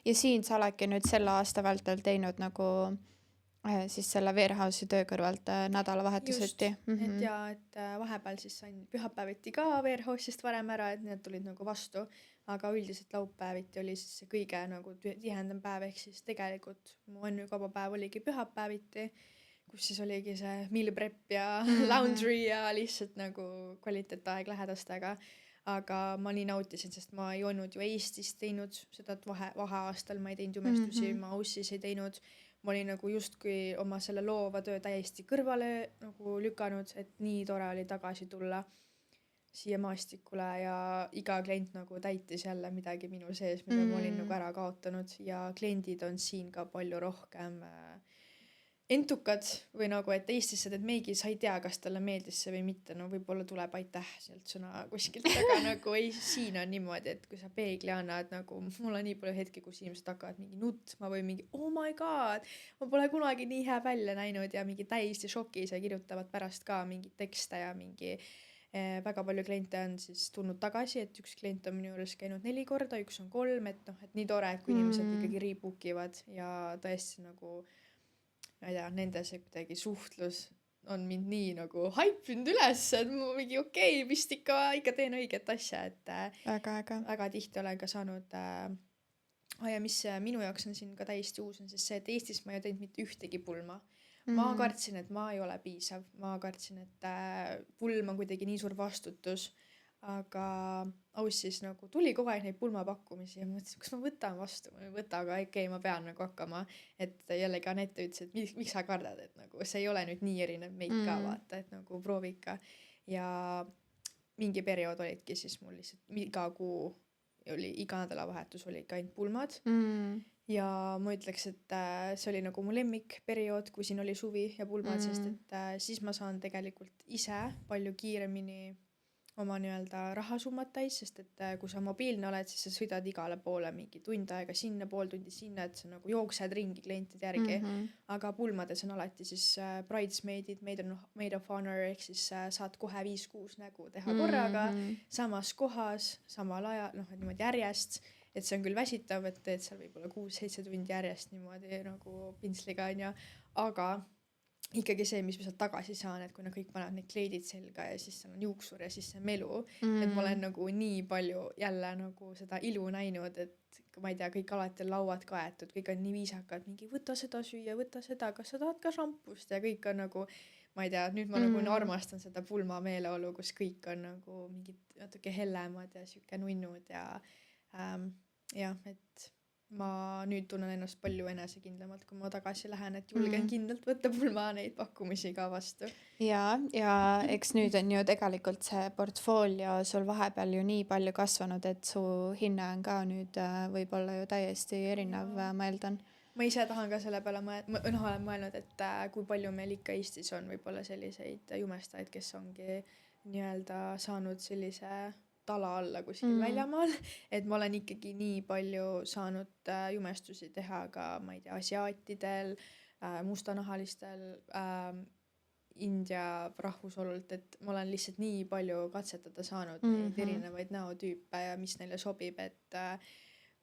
Ja siin sa oledki nüüd selle aasta vältel teinud nagu siis selle Warehouse'i töö kõrvalt nädalavahetuseti. Et ja, et vahepeal siis sain pühapäeviti ka Warehouse'ist varem ära, et need tulid nagu vastu, aga üldiselt laupäeviti oli siis see kõige nagu tihendam päev, ehk siis tegelikult mu ennükabapäev oligi pühapäeviti, kus siis oligi see meal prep ja laundry ja lihtsalt nagu kvaliteetaeg lähedastega. Aga ma nii nautisin, sest ma ei olnud ju Eestis teinud seda, et vaheaastal ma ei teinud jumestusi, ma Aussis ei teinud. Ma olin nagu justkui oma selle loova töö täiesti kõrvale nagu lükanud, et nii tore oli tagasi tulla siia maastikule ja iga klient nagu täitis jälle midagi minu sees, mida ma olin nagu ära kaotanud ja kliendid on siin ka palju rohkem entukad või nagu, et Eestis sa teed meigi, sa ei tea, kas talle meeldis see või mitte, no võib-olla tuleb aitäh sealt sõna kuskilt, aga nagu ei, siin on niimoodi, et kui sa peegli annad, nagu mul on nii palju hetki, kus inimesed hakkavad mingi nutma või mingi oh my god, ma pole kunagi nii hea välja näinud ja mingi täiesti šokis ja kirjutavad pärast ka mingi tekste ja mingi väga palju kliente on siis tulnud tagasi, et üks klient on minu juures käinud 4 korda, üks on 3, et noh, et nii tore, et kui inimesed ikkagi rebook ivad ja tõesti nagu ma ei tea, nende see kuidagi suhtlus on mind nii nagu haipinud üles, et ma mingi okei, vist ikka teen õiget asja, et väga tihti olen ka saanud ja mis minu jaoks on siin ka täiesti uus on siis see, et Eestis ma ei teinud mitte ühtegi pulma. Ma kartsin, et ma ei ole piisav, ma kartsin, et pulm on kuidagi nii suur vastutus, aga Aussis nagu tuli kogu aeg neid pulmapakkumisi ja mõtlesin, kas ma võtan vastu, ma ei võta, aga okei, ma pean nagu hakkama, et jällegi Anette ütles, et miks sa kardad, et nagu see ei ole nüüd nii erinev meid ka vaata, et nagu proovi ikka ja mingi periood olidki siis mul lihtsalt iga kuu oli, iga nädalavahetus oli ka ainult pulmad ja ma ütleks, et see oli nagu mu lemmikperiood, kui siin oli suvi ja pulmad, sest et siis ma saan tegelikult ise palju kiiremini oma nii-öelda rahasummat täis, sest et kui sa mobiilne oled, siis sa sõidad igale poole mingi tund aega sinna, pool tundi sinna, et sa nagu jooksed ringi klientide järgi, aga pulmades on alati siis bridesmaidid, maid of honor, ehk siis saad kohe 5-6 nägu teha korraga, samas kohas, samal ajal, noh, niimoodi järjest, et see on küll väsitav, et teed seal võib-olla 6-7 tundi järjest niimoodi nagu pintsliga on ja, aga ikkagi see, mis ma sealt tagasi saan, et kui nad kõik panevad need kleidid selga ja siis seal on juuksur ja siis see melu, et ma olen nagu nii palju jälle nagu seda ilu näinud, et ma ei tea, kõik alati on lauad kaetud, kõik on nii viisakad, mingi võta seda süüa, võta seda, kas sa tahad ka šampust ja kõik on nagu, ma ei tea, nüüd ma nagu armastan seda pulma meeleolu, kus kõik on nagu mingid natuke hellemad ja siuke nunnud ja jah, et ma nüüd tunnen ennast palju enesekindlamalt, kui ma tagasi lähen, et julgen kindlalt võtta pulma neid pakkumisi ka vastu. ja eks nüüd on ju tegelikult see portfoolio sul vahepeal ju nii palju kasvanud, et su hinne on ka nüüd võib-olla ju täiesti erinev, ma eeldan. Ma ise tahan ka selle peale olen mõelnud, et kui palju meil ikka Eestis on võib-olla selliseid jumestajaid, kes ongi nii-öelda saanud sellise tala alla kuskil väljamaal, et ma olen ikkagi nii palju saanud jumestusi teha ka, ma ei tea, asiaatidel, mustanahalistel, India rahvusolult, et ma olen lihtsalt nii palju katsetada saanud neid erinevaid näotüüpe ja mis neile sobib, et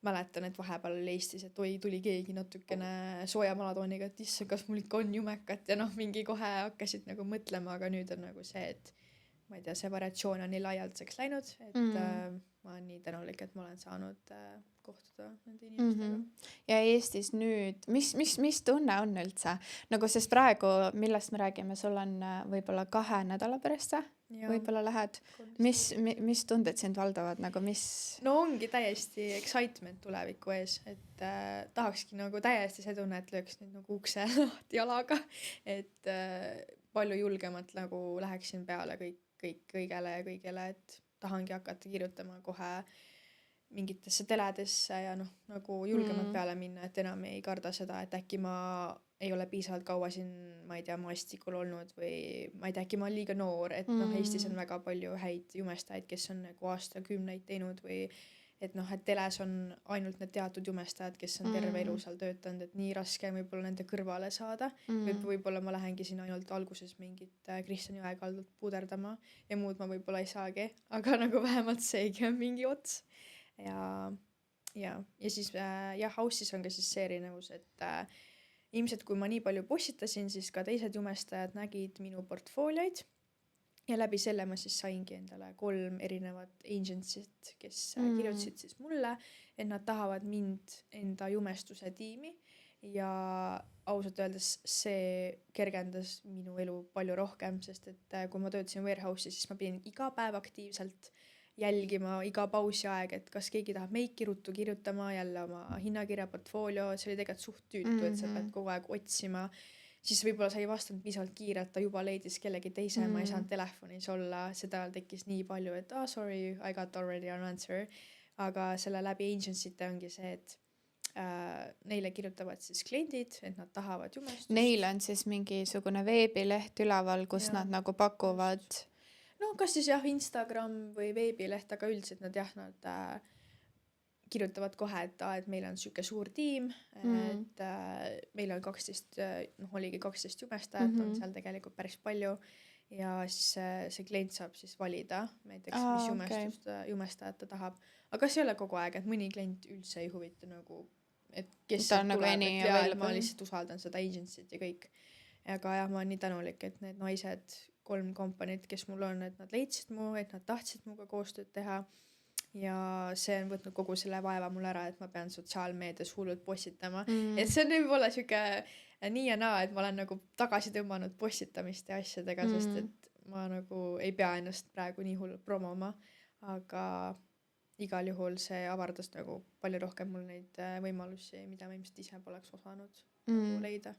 mäletan, et vahepeal oli Eestis, et tuli keegi natukene sooja malatooniga, et issa, kas mul ikka on jumekat ja mingi kohe hakkasid nagu mõtlema, aga nüüd on nagu see, et ma ei tea, see variatsioon on nii laialdaseks läinud, et ma olen nii tänulik, et ma olen saanud kohtuda nende inimestega. Ja Eestis nüüd, mis tunne on üldse? Nagu sest praegu, millest me räägime, sul on võib-olla 2 nädala pärast võib-olla lähed. Mis tunded sind valdavad? Nagu mis? No ongi täiesti excitement tuleviku ees, et tahakski nagu täiesti see tunne, et lööks nüüd nagu ukse lahti jalaga, et palju julgemalt nagu läheksin peale kõigele, et tahangi hakata kirjutama kohe mingitesse teledesse ja nagu julgemalt peale minna, et enam ei karda seda, et äkki ma ei ole piisavalt kaua siin, ma ei tea, maastikul olnud või ma ei tea, äkki ma olen liiga noor, et Eestis on väga palju häid jumestajaid, kes on nagu aastakümneid teinud või et et teles on ainult need teatud jumestajad, kes on terve elu seal töötanud, et nii raske on võib-olla nende kõrvale saada. Võib-olla ma lähengi siin ainult alguses mingit Kristjan Jõekaldut puderdama ja muud ma võib-olla ei saagi, aga nagu vähemalt seegi on mingi ots. Ja siis House'is on ka siis see erinevus, et ilmselt kui ma nii palju possitasin, siis ka teised jumestajad nägid minu portfoolioid ja läbi selle ma siis saingi endale 3 erinevat agentsit, kes kirjutasid siis mulle, et nad tahavad mind enda jumestuse tiimi ja ausalt öeldes see kergendas minu elu palju rohkem, sest et kui ma töötasin Warehouse'is, siis ma pidin iga päev aktiivselt jälgima iga pausi aeg, et kas keegi tahab meiki ruttu kirjutama, jälle oma hinnakirja portfoolio, see oli tegelikult suht tüütu, et sa pead kogu aeg otsima, siis võib-olla sa ei vastanud piisavalt kiirelt, ta juba leidis kellegi teise, ma ei saanud telefonis olla, seda tekkis nii palju, et sorry, I got already an answer, aga selle läbi agentsite ongi see, et neile kirjutavad siis kliendid, et nad tahavad jumestust. Neil on siis mingisugune veebileht üleval, kus nad nagu pakuvad... No kas siis Instagram või veebileht, aga üldiselt nad kirjutavad kohe, et meil on siuke suur tiim, et meil on 12, oligi 12 jumestajat, on seal tegelikult päris palju ja siis see klient saab siis valida näiteks, mis jumestajat ta tahab. Aga see ei ole kogu aeg, et mõni klient üldse ei huvita nagu, et kes ta tuleb, et ma lihtsalt usaldan seda agentsit ja kõik. Aga ma olen nii tänulik, et need naised 3 kompanit, kes mul on, et nad leidsid mu, et nad tahtsid muga koostööd teha ja see on võtnud kogu selle vaeva mul ära, et ma pean sotsiaalmeedias hullult postitama. Et see on võib-olla siuke nii ja naa, et ma olen nagu tagasi tõmmanud postitamist ja asjadega, sest et ma nagu ei pea ennast praegu nii hullult promoma, aga igal juhul see avardas nagu palju rohkem mul neid võimalusi, mida ma ilmselt ise poleks osanud leida.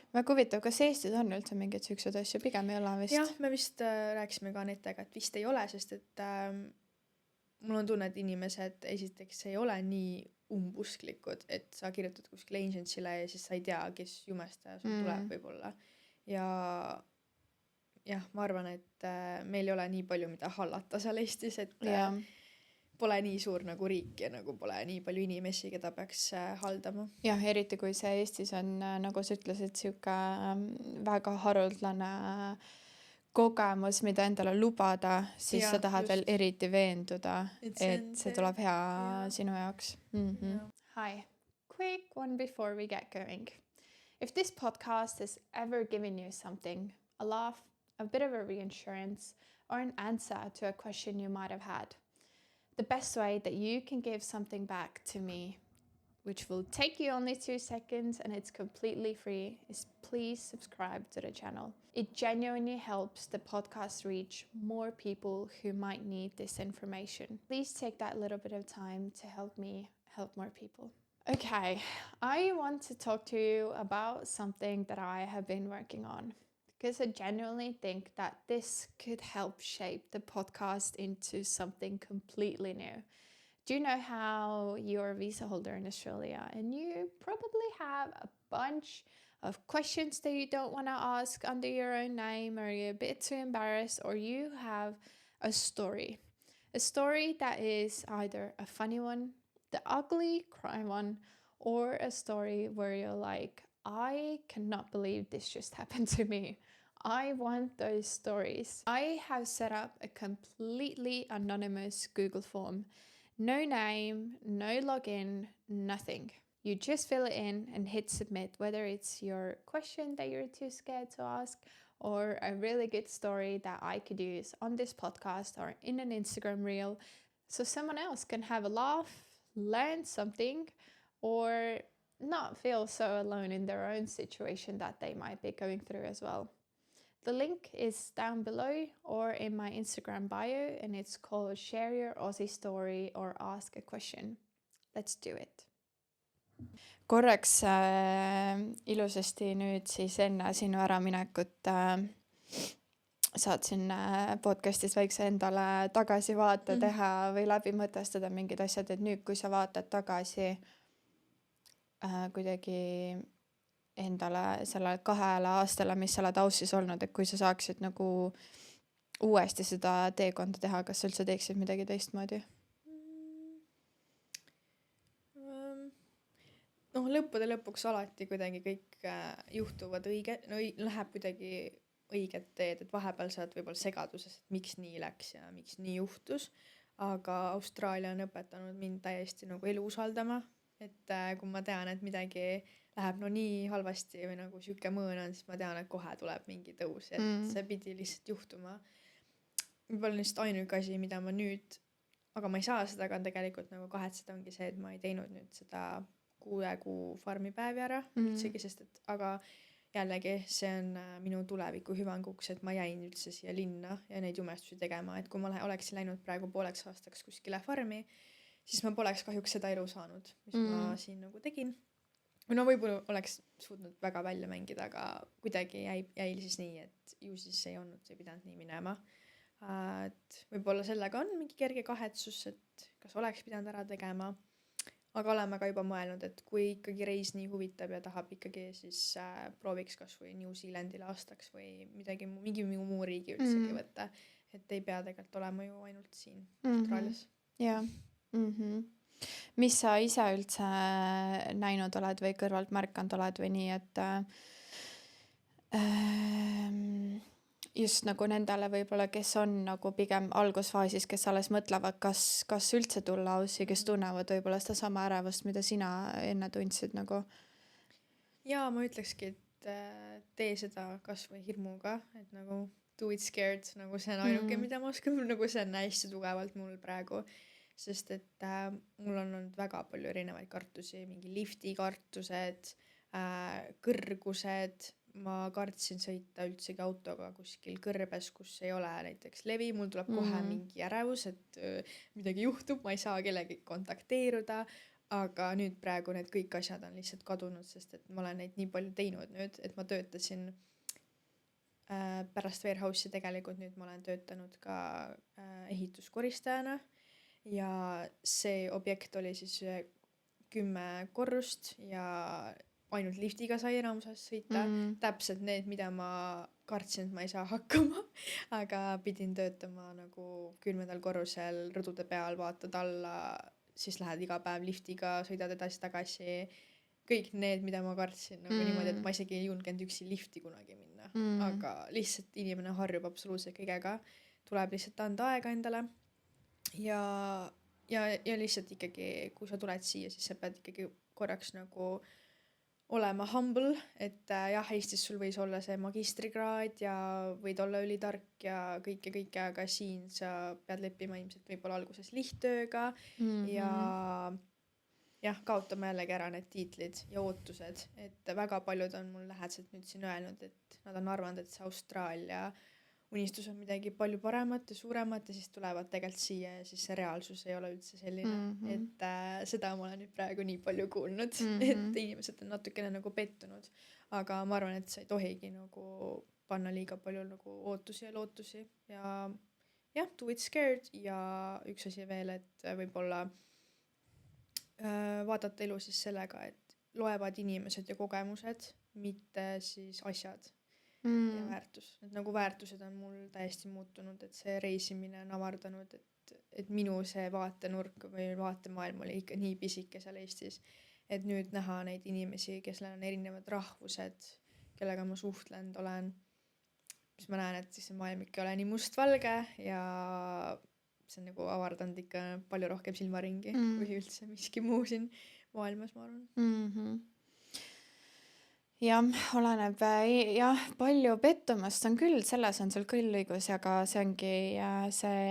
Väga huvitav, kas Eestis on üldse mingid siuksed asju? Pigem ei ole vist. Jah, me vist rääkisime ka Anetega, et vist ei ole, sest et mul on tunne, et inimesed esiteks ei ole nii umbusklikud, et sa kirjutad kuskil agentsile ja siis sa ei tea, kes jumestaja sul tuleb võib-olla. Ja ma arvan, et meil ei ole nii palju, mida hallata seal Eestis, et pole nii suur nagu riik ja nagu pole nii palju inimesi, keda peaks haldama. Jah, eriti kui see Eestis on, nagu sa ütlesid, siuke väga haruldane kogemus, mida endale lubada, siis sa tahad veel eriti veenduda, et see tuleb hea sinu jaoks. Hi, quick one before we get going. If this podcast has ever given you something, a laugh, a bit of a reassurance, or an answer to a question you might have had, the best way that you can give something back to me, which will take you only 2 seconds and it's completely free, is please subscribe to the channel. It genuinely helps the podcast reach more people who might need this information. Please take that little bit of time to help me help more people. Okay, I want to talk to you about something that I have been working on because I genuinely think that this could help shape the podcast into something completely new. Do you know how you're a visa holder in Australia and you probably have a bunch of questions that you don't want to ask under your own name, or you're a bit too embarrassed, or you have a story that is either a funny one, the ugly cry one, or a story where you're like, I cannot believe this just happened to me. I want those stories. I have set up a completely anonymous Google form. No name, no login, nothing. You just fill it in and hit submit, whether it's your question that you're too scared to ask, or a really good story that I could use on this podcast or in an Instagram reel, so someone else can have a laugh, learn something, or not feel so alone in their own situation that they might be going through as well. The link is down below or in my Instagram bio, and it's called Share Your Aussie Story or Ask a Question. Let's do it. Korraks ilusasti nüüd siis enne sinu äraminekut saatsin podcastis väikse endale tagasivaate teha või läbi mõtestada mingid asjad, et nüüd, kui sa vaatad tagasi kuidagi endale sellele 2 aastale, mis sa oled Aussis olnud, et kui sa saaksid nagu uuesti seda teekonda teha, kas sa üldse teeksid midagi teistmoodi? Noh, lõppude lõpuks alati kuidagi kõik juhtuvad läheb kuidagi õiget teed, et vahepeal sa oled võib-olla segaduses, et miks nii läks ja miks nii juhtus, aga Austraalia on õpetanud mind täiesti nagu elu usaldama, et kui ma tean, et midagi läheb no nii halvasti või nagu siuke mõõn on, siis ma tean, et kohe tuleb mingi tõus, et see pidi lihtsalt juhtuma. Võib-olla lihtsalt ainuke asi, mida ma nüüd, aga ma ei saa seda, aga tegelikult nagu kahetseda ongi see, et ma ei teinud nüüd seda 6 kuu farmipäevi ära üldsegi, sest et aga jällegi see on minu tuleviku hüvanguks, et ma jäin üldse siia linna ja neid jumestusi tegema, et kui ma oleksin läinud praegu 5 aastaks kuskile farmi, siis ma poleks kahjuks seda elu saanud, mis ma siin nagu tegin. No võib-olla oleks suutnud väga välja mängida, aga kuidagi jäi siis nii, et ju siis ei olnud, ei pidanud nii minema. Et võib-olla sellega on mingi kerge kahetsus, et kas oleks pidanud ära tegema. Aga oleme ka juba mõelnud, et kui ikkagi reis nii huvitab ja tahab ikkagi, siis prooviks kas või New Zealandile aastaks või mingi muu riigi üldsegi võtta. Et ei pea tegelikult olema ju ainult siin Austraalias. Jah. Mis sa ise üldse näinud oled või kõrvalt märkanud oled või nii, et just nagu nendele võib-olla, kes on nagu pigem algusfaasis, kes alles mõtlevad, kas üldse tulla Aussi, kes tunnevad võib-olla seda sama ärevust, mida sina enne tundsid nagu? Jaa, ma ütlekski, et tee seda kas või hirmuga, et nagu do it scared, nagu see on ainuke, mida ma oskan, nagu see on hästi tugevalt mul praegu, sest et mul on olnud väga palju erinevaid kartusi, mingi lifti kartused, kõrgused, ma kartsin sõita üldsegi autoga kuskil kõrbes, kus ei ole näiteks levi, mul tuleb kohe mingi ärevus, et midagi juhtub, ma ei saa kellegi kontakteeruda, aga nüüd praegu need kõik asjad on lihtsalt kadunud, sest et ma olen neid nii palju teinud nüüd, et ma töötasin pärast warehouse'i tegelikult, nüüd ma olen töötanud ka ehituskoristajana ja see objekt oli siis 10 korrust ja ainult liftiga sai enamusas sõita, täpselt need, mida ma kartsin, et ma ei saa hakkama, aga pidin töötama nagu 10. korrusel rõdude peal, vaatad alla, siis lähed iga päev liftiga, sõidad edasi-tagasi, kõik need, mida ma kartsin, nagu niimoodi, et ma isegi ei julgenud üksi lifti kunagi minna, aga lihtsalt inimene harjub absoluutselt kõigega, tuleb lihtsalt anda aega endale ja lihtsalt ikkagi, kui sa tuled siia, siis sa pead ikkagi korraks nagu olema humble, et jah, Eestis sul võis olla see magistrikraad ja võid olla ülitark ja kõike, aga siin sa pead leppima ilmselt võib-olla alguses lihttööga ja jah, kaotame jällegi ära need tiitlid ja ootused, et väga paljud on mul lähedased nüüd siin öelnud, et nad on arvanud, et see Austraalia unistus on midagi palju paremat ja suuremat ja siis tulevad tegelikult siia ja siis see reaalsus ei ole üldse selline. Et seda ma olen nüüd praegu nii palju kuulnud, et inimesed on natukene nagu pettunud. Aga ma arvan, et sa ei tohigi nagu panna liiga palju nagu ootusi ja lootusi ja jah, do it scared ja üks asi veel, et võib-olla vaadata elu siis sellega, et loevad inimesed ja kogemused, mitte siis asjad ja väärtus. Et nagu väärtused on mul täiesti muutunud, et see reisimine on avardanud, et minu see vaatenurk või vaatemaailm oli ikka nii pisike seal Eestis, et nüüd näha neid inimesi, kellel on erinevad rahvused, kellega ma suhtlenud olen, siis ma näen, et siis see maailm ikka ei ole nii mustvalge ja see on nagu avardanud ikka palju rohkem silmaringi kui üldse miski muu siin maailmas, ma arvan. Jah, oleneb, jah, palju pettumust on küll, selles on sul küll õigus, aga see ongi see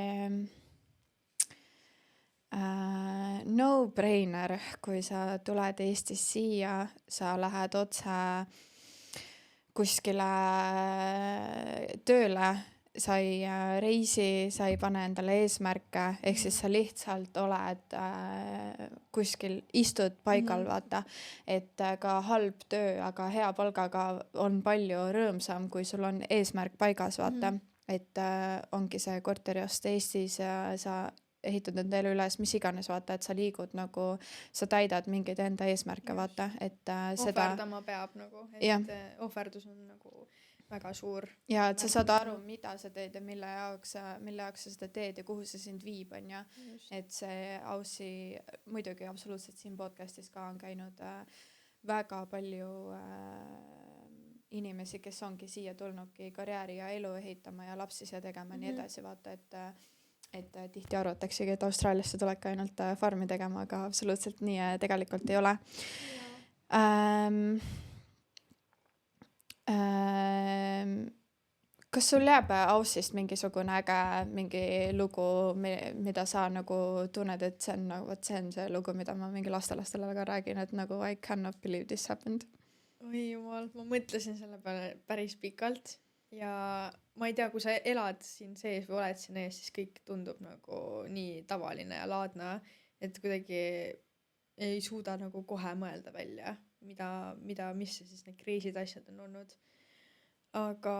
no-brainer, kui sa tuled Eestis siia, sa lähed otse kuskile tööle, sa ei reisi, sa ei pane endale eesmärke, ehk siis sa lihtsalt oled kuskil, istud paigal, vaata, et ka halb töö, aga hea palgaga on palju rõõmsam, kui sul on eesmärk paigas, vaata, et ongi see korteriost Eestis ja sa ehitad enda elu üles, mis iganes, vaata, et sa liigud nagu, sa täidad mingeid enda eesmärke, vaata, et seda ohverdama peab nagu, et ohverdus on nagu väga suur. Ja, et sa saad aru, mida sa teed ja mille jaoks sa seda teed ja kuhu see sind viib, on ja. Et see Aussi, muidugi absoluutselt siin podcastis ka on käinud väga palju inimesi, kes ongi siia tulnudki karjääri ja elu ehitama ja lapsi siia tegema ja nii edasi, vaata, et tihti arvataksegi, et Austraaliasse tulebki ainult farmi tegema, aga absoluutselt nii tegelikult ei ole. Kas sul jääb Aussist mingisugune äge mingi lugu, mida sa nagu tunned, et see on nagu, et see on see lugu, mida ma mingi lastelastele ka räägin, et nagu I cannot believe this happened. Oi jumal, ma mõtlesin selle peale päris pikalt ja ma ei tea, kui sa elad siin sees või oled siin ees, siis kõik tundub nagu nii tavaline ja laadne, et kuidagi ei suuda nagu kohe mõelda välja, mis see siis need crazy'd asjad on olnud. Aga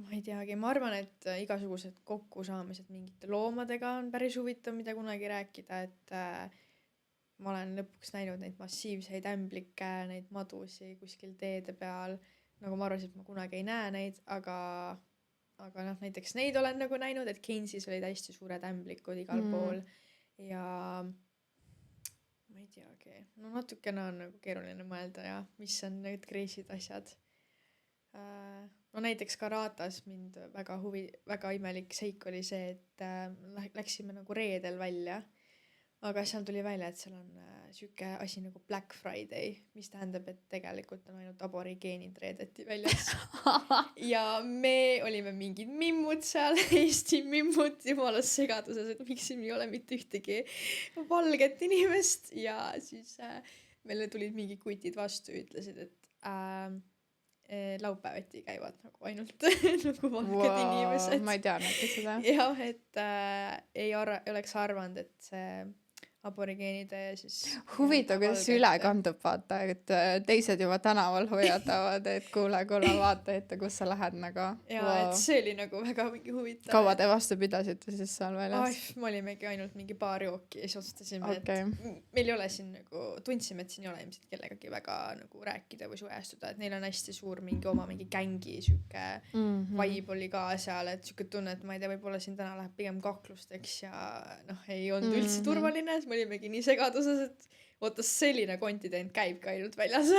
ma ei teagi, ma arvan, et igasugused kokkusaamised mingite loomadega on päris huvitav, mida kunagi rääkida, et ma olen lõpuks näinud neid massiivseid ämblikke, neid madusi kuskil teede peal, nagu ma arvasin, et ma kunagi ei näe neid, aga noh, näiteks neid olen nagu näinud, et Keynesis olid hästi suured ämblikud igal pool ja ma ei teagi, no natukene on nagu keeruline mõelda ja mis on need crazy'd asjad. No näiteks Karatas mind väga imelik seik oli see, et läksime nagu reedel välja, aga seal tuli välja, et seal on siuke asi nagu Black Friday, mis tähendab, et tegelikult on ainult aborigeenid reedeti väljas. Ja me olime mingid mimmud seal, Eesti mimmud, jumalas segaduses, et miks siin ei ole mitte ühtegi valget inimest ja siis meile tulid mingi kutid vastu, ütlesid, et laupäevati käivad nagu ainult nagu valged inimesed. Ma ei tea näiteks seda. Jah, et ei oleks arvanud, et see aborigeenide siis huvitav, kuidas üle kandub, vaata, et teised juba tänaval hoiatavad, et kuule, vaata ette, kus sa lähed nagu. Ja et see oli nagu väga mingi huvitav. Kaua te vastu pidasite siis seal väljas? Me olimegi ainult mingi paar jooki ja siis otsustasime, et meil ei ole siin nagu, tundsime, et siin ei ole ilmselt kellegagi väga nagu rääkida või suhestuda, et neil on hästi suur oma mingi gängi siuke vibe oli ka seal, et siuke tunne, et ma ei tea, võib-olla siin täna läheb pigem kaklusteks ja noh, ei olnud üldse turvaline, me olimegi nii segaduses, et ootas selline kontinent käibki ainult väljas.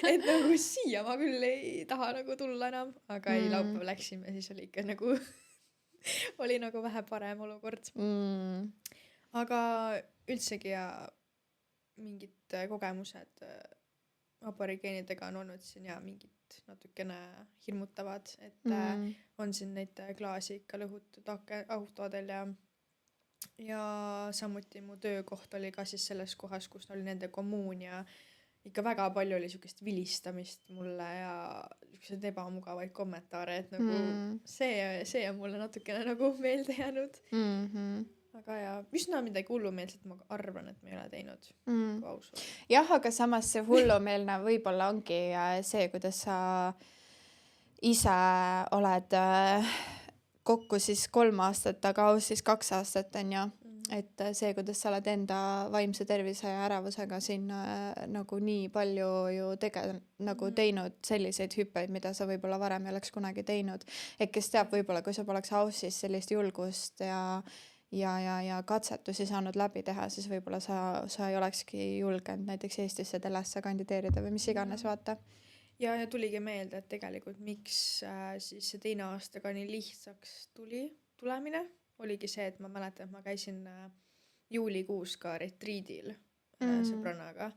Et nagu siia ma küll ei taha nagu tulla enam, aga ei, laupäev läksime, siis oli ikka nagu oli nagu vähe parem olukord. Aga üldsegi ja mingid kogemused aborigeenidega on olnud siin ja mingid natukene hirmutavad, et on siin neid klaasi ikka lõhutud autodel ja samuti mu töökoht oli ka siis selles kohas, kus oli nende kommuun ja ikka väga palju oli siukest vilistamist mulle ja siukseid ebamugavaid kommentaare, et nagu see on mulle natukene nagu meelde jäänud. Aga ja üsna midagi hullumeelset ma arvan, et ma ei ole teinud, kui aus olla. jah, aga samas see hullumeelne võib-olla ongi see, kuidas sa ise oled kokku siis 3 aastat, aga aus siis 2 aastat on ju. Et see, kuidas sa oled enda vaimse tervise ja ärevusega siin nagu nii palju ju nagu teinud selliseid hüppeid, mida sa võib-olla varem ei oleks kunagi teinud. Et kes teab, võib-olla kui sa poleks aus, siis sellist julgust ja katsetusi saanud läbi teha, siis võib-olla sa ei olekski julgenud näiteks Eestisse telesse kandideerida või mis iganes, vaata. Ja tuligi meelde, et tegelikult miks siis see 2 aastaga nii lihtsaks tulemine oligi see, et ma mäletan, et ma käisin juulikuus ka retriidil sõbrannaga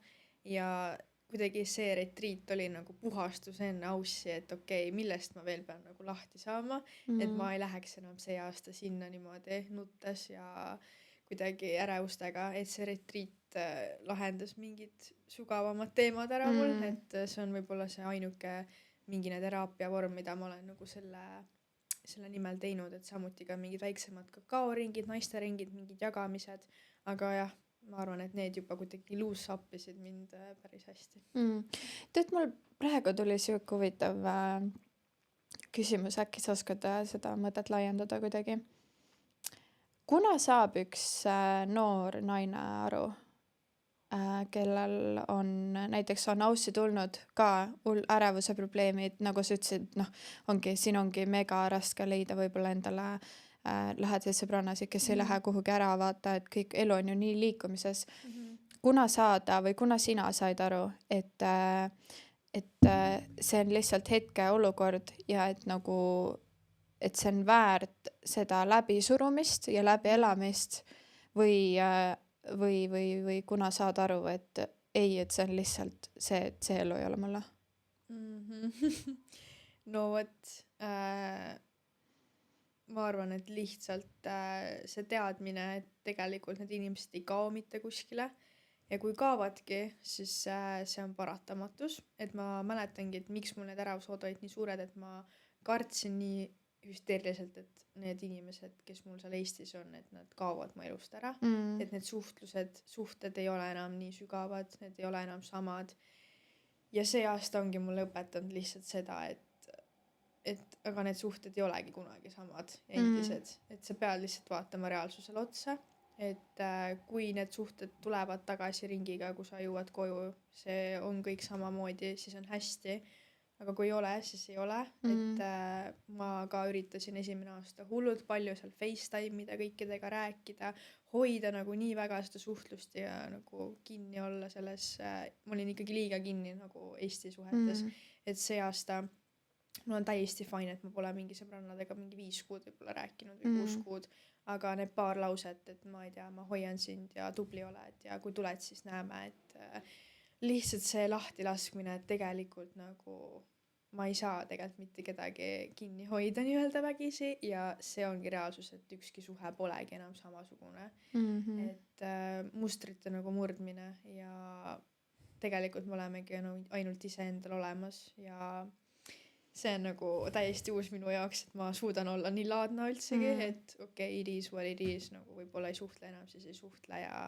ja kuidagi see retriit oli nagu puhastus enne aussi, et okei, millest ma veel pean nagu lahti saama, et ma ei läheks enam see aasta sinna niimoodi nuttes ja kuidagi ärevustega, et see retriit lahendas mingid sügavamad teemad ära mul, et see on võib-olla see ainuke mingine teraapia vorm, mida ma olen nagu selle nimel teinud, et samuti ka mingid väiksemad kakaoringid, naisteringid, mingid jagamised, aga jah, ma arvan, et need juba kuidagi luussappisid mind päris hästi. Tead, mul praegu tuli siuke huvitav küsimus, äkki sa oskad seda mõtet laiendada kuidagi. Kuna saab üks noor naine aru, kellel on näiteks on aussi tulnud ka ärevuse probleemid, nagu sa ütlesid, siin ongi mega raske leida võib-olla endale lähedaseid sõbrannasid, kes ei lähe kuhugi ära, vaata, et kõik elu on ju nii liikumises. Kuna saada või kuna sina said aru, et see on lihtsalt hetke olukord ja et nagu, et see on väärt seda läbisurumist ja läbielamist või kuna saad aru, et ei, et see on lihtsalt see, et see elu ei ole mulle? No vot, ma arvan, et lihtsalt see teadmine, et tegelikult need inimesed ei kao mitte kuskile ja kui kaavadki, siis see on paratamatus, et ma mäletangi, et miks mul need ärevushood olid nii suured, et ma kartsin nii hüsteeriliselt, et need inimesed, kes mul seal Eestis on, et nad kaovad mu elust ära, et need suhted ei ole enam nii sügavad, need ei ole enam samad. Ja see aasta ongi mulle õpetanud lihtsalt seda, et aga need suhted ei olegi kunagi samad endised, et sa pead lihtsalt vaatama reaalsusele otsa, et kui need suhted tulevad tagasi ringiga, kui sa jõuad koju, see on kõik samamoodi, siis on hästi. Aga kui ei ole, siis ei ole, et ma ka üritasin 1. aasta hullult palju seal FaceTime'ida, kõikidega rääkida, hoida nagu nii väga seda suhtlust ja nagu kinni olla selles, ma olin ikkagi liiga kinni nagu Eesti suhetes, et see aasta mul on täiesti fine, et ma pole mingi sõbrannadega mingi 5 kuud võib-olla rääkinud või 6 kuud, aga need paar lauset, et ma ei tea, ma hoian sind ja tubli oled ja kui tuled, siis näeme, et lihtsalt see lahti laskmine, et tegelikult nagu ma ei saa tegelikult mitte kedagi kinni hoida nii-öelda vägisi ja see ongi reaalsus, et ükski suhe polegi enam samasugune. Et mustrite nagu murdmine ja tegelikult me olemegi ainult iseendal olemas ja see on nagu täiesti uus minu jaoks, et ma suudan olla nii laadna üldsegi, et okei, it is what it is, nagu võib-olla ei suhtle enam, siis ei suhtle ja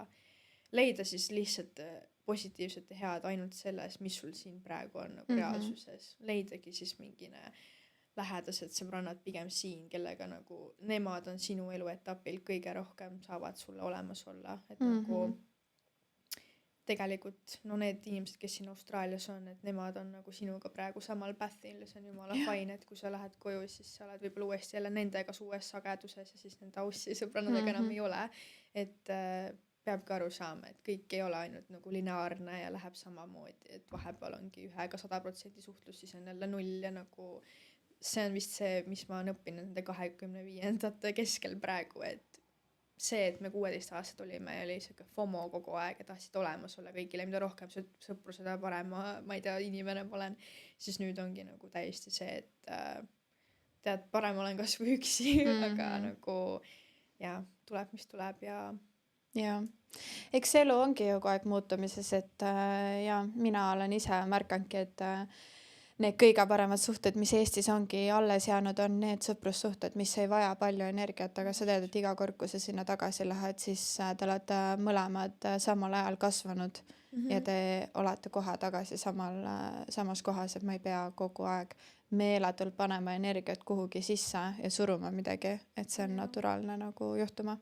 leida siis lihtsalt positiivset ja head ainult selles, mis sul siin praegu on nagu reaalsuses. Leidagi siis mingine lähedased sõbrannad pigem siin, kellega nagu nemad on sinu eluetapil kõige rohkem saavad sulle olemas olla. Et nagu tegelikult need inimesed, kes siin Austraalias on, et nemad on nagu sinuga praegu samal pathil ja see on jumala fine, et kui sa lähed koju, siis sa oled võib-olla uuesti jälle nendega uues sageduses ja siis nende aussi sõbrannadega enam ei ole. Et peabki aru saama, et kõik ei ole ainult nagu lineaarne ja läheb samamoodi, et vahepeal ongi ühega 100% suhtlus, siis on jälle 0 ja nagu see on vist see, mis ma olen õppinud nende 25. keskel praegu, et see, et me 16 aastat olime ja oli siuke FOMO kogu aeg ja tahtsid olemas olla kõigile, mida rohkem sõpru, seda parem ma ei tea, inimene ma olen, siis nüüd ongi nagu täiesti see, et tead, parem olen kas või üksi, aga nagu ja tuleb, mis tuleb ja ja eks elu ongi ju kogu aeg muutumises, et ja mina olen ise märkanudki, et need kõige paremad suhted, mis Eestis ongi alles jäänud, on need sõprussuhted, mis ei vaja palju energiat, aga sa tead, et iga kord, kui sa sinna tagasi lähed, siis te olete mõlemad samal ajal kasvanud ja te olete kohe tagasi samas kohas, et ma ei pea kogu aeg meeletult panema energiat kuhugi sisse ja suruma midagi, et see on naturaalne nagu juhtuma.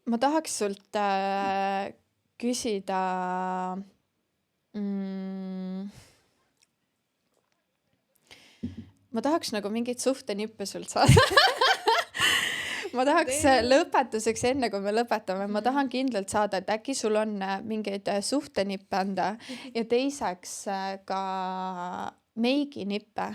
Ma tahaks sult küsida ma tahaks nagu mingit suhtenippe sult saada. Ma tahaks lõpetuseks, enne kui me lõpetame, ma tahan kindlalt saada, et äkki sul on mingeid suhtenippe anda ja teiseks ka meiginippe.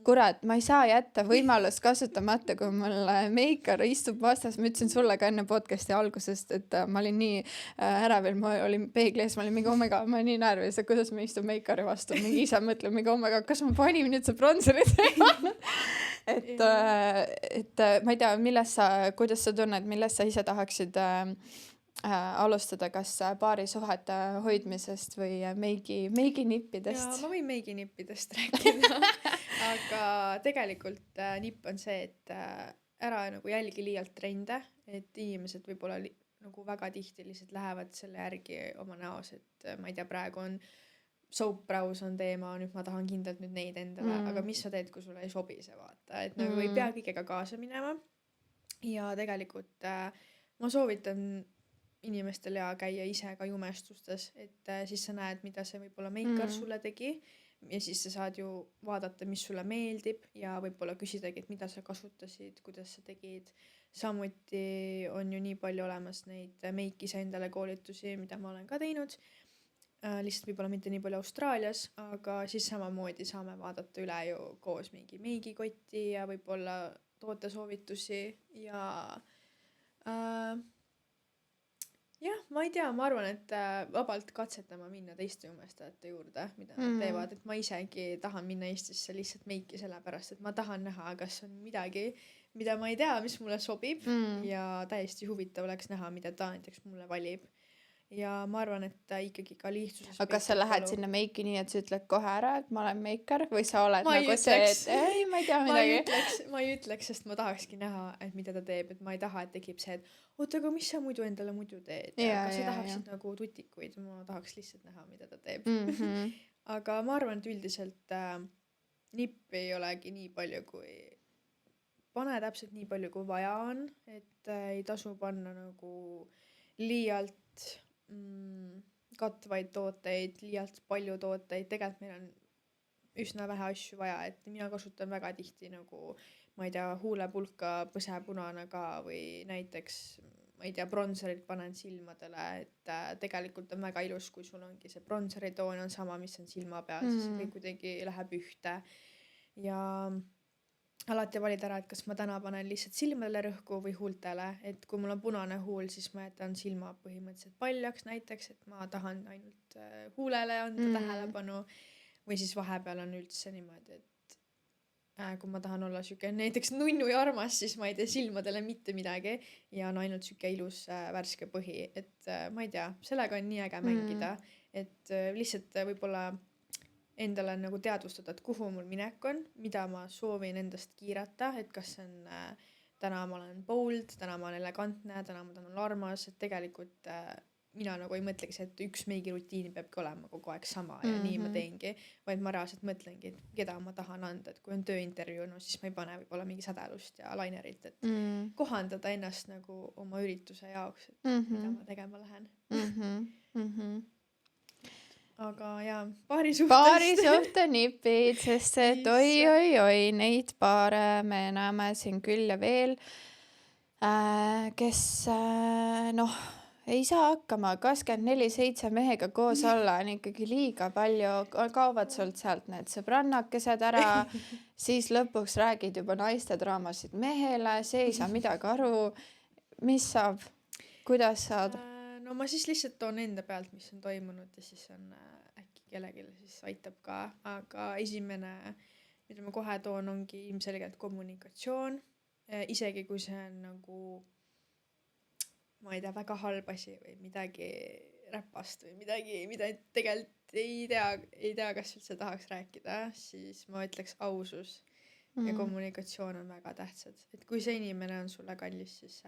Kurat, ma ei saa jätta võimalust kasutamata, kui mul meikar istub vastas. Ma ütlesin sulle ka enne podcasti algusest, et ma olin nii ärevil, ma olin peegli ees, ma olin mingi omega, ma olin nii närvis, et kuidas ma istun meikari vastu. Mingi ise mõtlen, mingi omega, kas ma panin nüüd see bronzerit? et ma ei tea, kuidas sa tunned, millest sa ise tahaksid alustada, kas paarisuhete hoidmisest või meiginippidest? Ja ma võin meiginippidest rääkida, aga tegelikult nipp on see, et ära nagu jälgi liialt trende, et inimesed võib-olla nagu väga tihti lihtsalt lähevad selle järgi oma näos, et ma ei tea, praegu on soap brows on teema, nüüd ma tahan kindlalt nüüd neid endale, aga mis sa teed, kui sulle ei sobi see vaata, et nagu ei pea kõigega kaasa minema ja tegelikult ma soovitan inimestel ja käia ise ka jumestustes, et siis sa näed, mida see võib-olla meikar sulle tegi ja siis sa saad ju vaadata, mis sulle meeldib ja võib-olla küsidagi, et mida sa kasutasid, kuidas sa tegid. Samuti on ju nii palju olemas neid meikise endale koolitusi, mida ma olen ka teinud. Lihtsalt võib-olla mitte nii palju Austraalias, aga siis samamoodi saame vaadata üle ju koos mingi meigikotti ja võib-olla tootesoovitusi ja jah, ma ei tea, ma arvan, et vabalt katsetama minna teiste jumestajate juurde, mida nad teevad, et ma isegi tahan minna Eestisse lihtsalt meiki sellepärast, et ma tahan näha, kas on midagi, mida ma ei tea, mis mulle sobib ja täiesti huvitav oleks näha, mida ta näiteks mulle valib. Ja ma arvan, et ikkagi ka lihtsuses. Aga kas sa lähed sinna meiki nii, et sa ütled kohe ära, et ma olen meikar või sa oled nagu see, et ei, ma ei tea midagi? Ma ei ütleks, sest ma tahakski näha, et mida ta teeb, et ma ei taha, et tekib see, et oota, aga mis sa muidu endale muidu teed? Kas sa tahaksid nagu tutikuid? Ma tahaks lihtsalt näha, mida ta teeb. Aga ma arvan, et üldiselt nipp ei olegi nii palju, kui pane täpselt nii palju, kui vaja on, et ei tasu panna nagu liialt katvaid tooteid, liialt palju tooteid, tegelikult meil on üsna vähe asju vaja, et mina kasutan väga tihti nagu, ma ei tea, huulepulka põsepunane ka või näiteks, ma ei tea, bronzerit panen silmadele, et tegelikult on väga ilus, kui sul ongi see bronseritoon on sama, mis on silma peal, siis kõik kuidagi läheb ühte ja alati valid ära, et kas ma täna panen lihtsalt silmadele rõhku või huultele, et kui mul on punane huul, siis ma jätan silma põhimõtteliselt paljaks näiteks, et ma tahan ainult huulele anda tähelepanu või siis vahepeal on üldse niimoodi, et kui ma tahan olla süke näiteks nunnu ja armas, siis ma ei tee silmadele mitte midagi ja on ainult süke ilus värske põhi, et ma ei tea, sellega on nii äge mängida, et lihtsalt võib-olla endale nagu teadvustada, et kuhu mul minek on, mida ma soovin endast kiirata, et kas see on täna ma olen bold, täna ma olen elegantne, täna ma tahan olla armas, et tegelikult mina nagu ei mõtleks, et üks meigirutiin peabki olema kogu aeg sama ja nii ma teengi, vaid ma reaalselt mõtlengi, et keda ma tahan anda, et kui on tööintervjuu, no siis ma ei pane võib-olla mingi sädelust ja lainerit, et kohandada ennast nagu oma ürituse jaoks, et mida ma tegema lähen. Aga jaa, paarisuhtenipid, sest et oi, neid paare me näeme siin küll ja veel, kes ei saa hakkama 24/7 mehega koos olla, on ikkagi liiga palju, kaovad sult sealt need sõbrannakesed ära, siis lõpuks räägid juba naiste draamasid mehele, see ei saa midagi aru, mis saab, kuidas saad? No ma siis lihtsalt toon enda pealt, mis on toimunud ja siis on äkki kellelegi siis aitab ka, aga esimene, mida ma kohe toon, ongi ilmselgelt kommunikatsioon, isegi kui see on nagu, ma ei tea, väga halb asi või midagi räpast või midagi, mida tegelikult ei tea, kas üldse tahaks rääkida, siis ma ütleks ausus ja kommunikatsioon on väga tähtsad. Et kui see inimene on sulle kallis, siis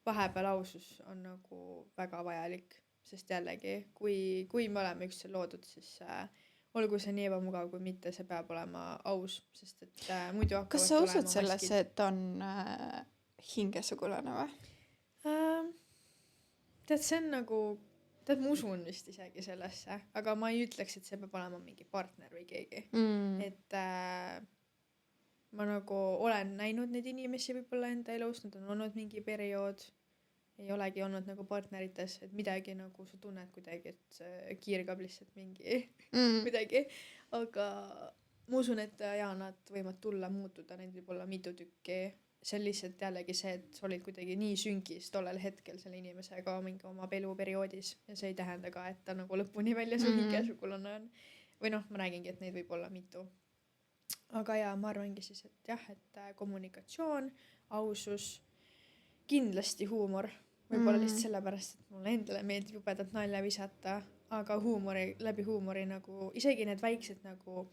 vahepeal ausus on nagu väga vajalik, sest jällegi, kui me oleme üksteisel loodud, siis olgu see nii ebamugav kui mitte, see peab olema aus, sest et muidu hakkavad kas sa usud sellesse, et on hingesugulane või? Tead, see on nagu, ma usun vist isegi sellesse, aga ma ei ütleks, et see peab olema mingi partner või keegi. Et ma nagu olen näinud neid inimesi võib-olla enda elus, nad on olnud mingi periood, ei olegi olnud nagu partnerites, et midagi nagu sa tunned kuidagi, et see kiirgab lihtsalt mingi midagi, aga ma usun, et nad võivad tulla, muutuda, neid võib olla mitu tükki. See on lihtsalt jällegi see, et sa olid kuidagi nii süngis tollel hetkel selle inimesega mingi oma eluperioodis ja see ei tähenda ka, et ta nagu lõpuni välja su hingesugulane on. Või noh, ma räägingi, et neid võib olla mitu. Aga jaa, ma arvangi siis, et jah, et kommunikatsioon, ausus, kindlasti huumor. Võib-olla lihtsalt sellepärast, et mulle endale meeldib jubedat nalja visata, aga läbi huumori nagu, isegi need väiksed nagu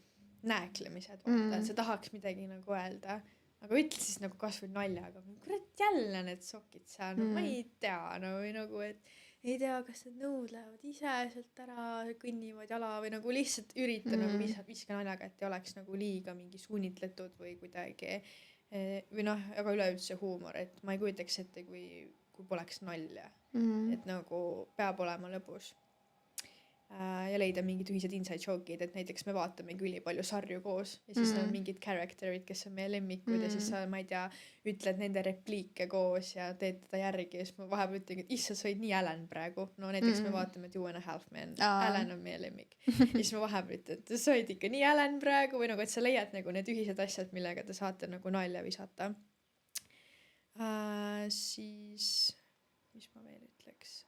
nääklemised, vaata, et sa tahaks midagi nagu öelda, aga ütle siis nagu kasvõi naljaga, kurat jälle need sokid seal, no ma ei tea, no või nagu, et ei tea, kas need nõud lähevad ise sealt ära, kõnnivad jala või nagu lihtsalt ürita nagu viska naljaga, et ei oleks nagu liiga mingi suunitletud või kuidagi või noh, aga üleüldse huumor, et ma ei kujutaks ette, kui poleks nalja, et nagu peab olema lõbus. Ja leida mingid ühised inside joke'id, et näiteks me vaatamegi ülipalju sarju koos ja siis on mingid characterid, kes on meie lemmikud ja siis sa, ma ei tea, ütled nende repliike koos ja teed teda järgi ja siis ma vahepeal ütlen, et issa, sa olid nii Alan praegu. No näiteks me vaatame Two and a Half Men, Alan on meie lemmik. Ja siis ma vahepeal ütlen, et sa olid ikka nii Alan praegu või nagu, et sa leiad nagu need ühised asjad, millega te saate nagu nalja visata. Siis, mis ma veel ütleks?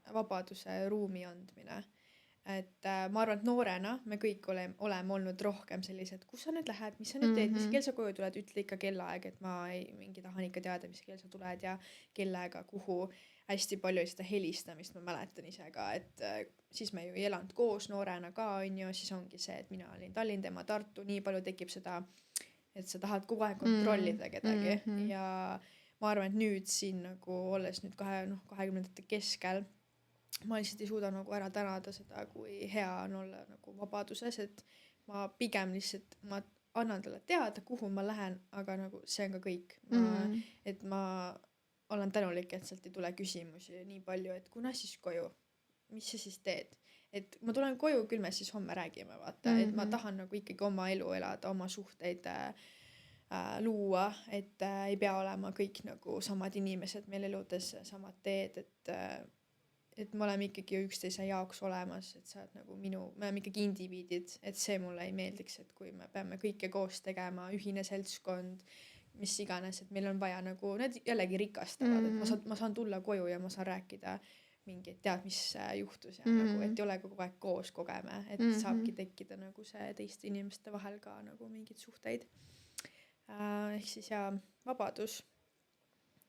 Vabaduse ruumi andmine. Et ma arvan, et noorena me kõik oleme olnud rohkem sellised, kus sa nüüd lähed, mis sa nüüd teed, mis kell sa koju tuled, ütle ikka kellaaeg, et ma tahan ikka teada, mis kell sa tuled ja kellega, kuhu. Hästi palju seda helistamist ma mäletan ise ka, et siis me ju ei elanud koos noorena ka, on ju, siis ongi see, et mina olin Tallinn, tema Tartu, nii palju tekib seda, et sa tahad kogu aeg kontrollida kedagi ja ma arvan, et nüüd siin nagu olles nüüd 20. keskel ma lihtsalt ei suuda nagu ära tänada seda, kui hea on olla nagu vabaduses, et ma pigem lihtsalt, ma annan talle teada, kuhu ma lähen, aga nagu see on ka kõik. Et ma olen tänulik, et sealt ei tule küsimusi nii palju, et kuna siis koju, mis sa siis teed? Et ma tulen koju, küll me siis homme räägime, vaata, et ma tahan nagu ikkagi oma elu elada, oma suhteid luua, et ei pea olema kõik nagu samad inimesed meil eludes, samad teed, et me oleme ikkagi üksteise jaoks olemas, et sa oled nagu me oleme ikkagi indiviidid, et see mulle ei meeldiks, et kui me peame kõike koos tegema, ühine seltskond, mis iganes, et meil on vaja nagu, need jällegi rikastavad, et ma saan tulla koju ja ma saan rääkida mingi, tead, mis juhtus ja nagu, et ei ole kogu aeg koos kogeme, et saabki tekkida nagu see teiste inimeste vahel ka nagu mingid suhteid. Ehk siis vabadus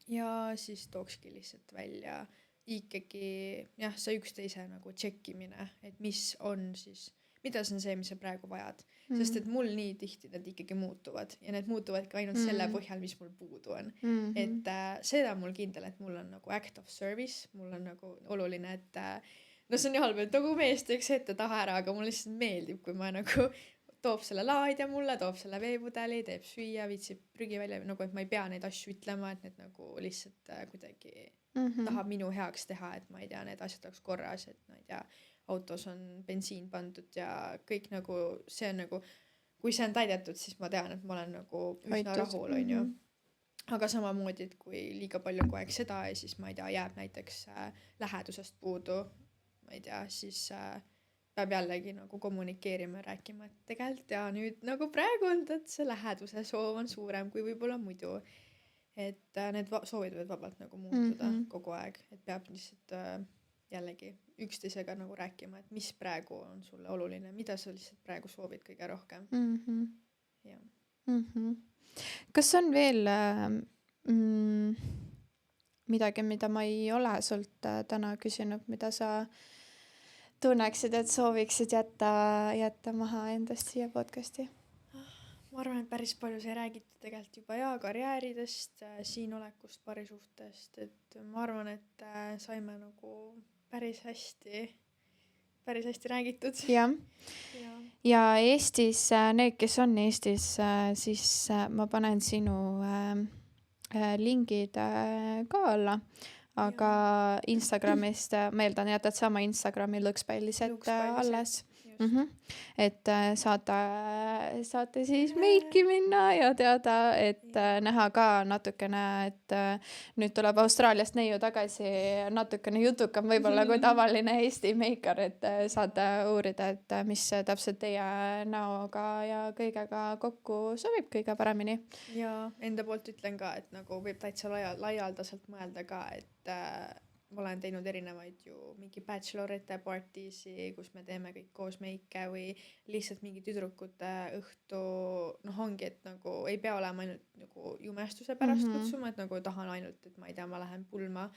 ja siis tookski lihtsalt välja ikkagi jah, see üksteise nagu tšekkimine, et mis on siis, mida see on see, mis sa praegu vajad, sest et mul nii tihti need ikkagi muutuvad ja need muutuvad ka ainult selle põhjal, mis mul puudu on. Et seda mul kindel, et mul on nagu act of service, mul on nagu oluline, et no see on nii halb, et nagu mees teeks ette taha ära, aga mulle lihtsalt meeldib, kui ma nagu toob selle laadja mulle, toob selle veepudeli, teeb süüa, viitsib prügi välja, nagu et ma ei pea neid asju ütlema, et need nagu lihtsalt kuidagi tahab minu heaks teha, et ma ei tea, need asjad oleks korras, et ma ei tea, autos on bensiin pandud ja kõik nagu, see on nagu, kui see on täidetud, siis ma tean, et ma olen nagu üsna rahul, on ju. Aga samamoodi, et kui liiga palju kogu aeg seda ja siis ma ei tea, jääb näiteks lähedusest puudu, ma ei tea, siis peab jällegi nagu kommunikeerima ja rääkima, et tegelikult ja nüüd nagu praegu on, et see läheduse soov on suurem kui võib-olla muidu. Et need soovid võivad vabalt nagu muutuda kogu aeg, et peab lihtsalt jällegi üksteisega nagu rääkima, et mis praegu on sulle oluline, mida sa lihtsalt praegu soovid kõige rohkem. Ja. Kas on veel midagi, mida ma ei ole sult täna küsinud, mida sa tunneksid, et sooviksid jätta maha endast siia podcasti? Ma arvan, et päris palju sai räägitud tegelikult juba karjääridest, siinolekust, parisuhtest, et ma arvan, et saime nagu päris hästi räägitud. Jah. Ja Eestis, need, kes on Eestis, siis ma panen sinu lingid ka alla, aga Instagramist ma eeldan, jätad sama Instagrami Lõkspäilised alles. Et saate siis meiki minna ja teada, et näha ka natukene, et nüüd tuleb Austraaliast neiu tagasi natukene jutukam võib-olla kui tavaline Eesti meikar, et saate uurida, et mis täpselt teie näoga ja kõigega kokku sobib kõige paremini. Ja enda poolt ütlen ka, et nagu võib täitsa laialdaselt mõelda ka, et ma olen teinud erinevaid ju mingi bachelorette partiisi, kus me teeme kõik koos meike või lihtsalt mingi tüdrukute õhtu, ongi, et nagu ei pea olema ainult nagu jumestuse pärast kutsuma, et nagu tahan ainult, et ma ei tea, ma lähen pulma,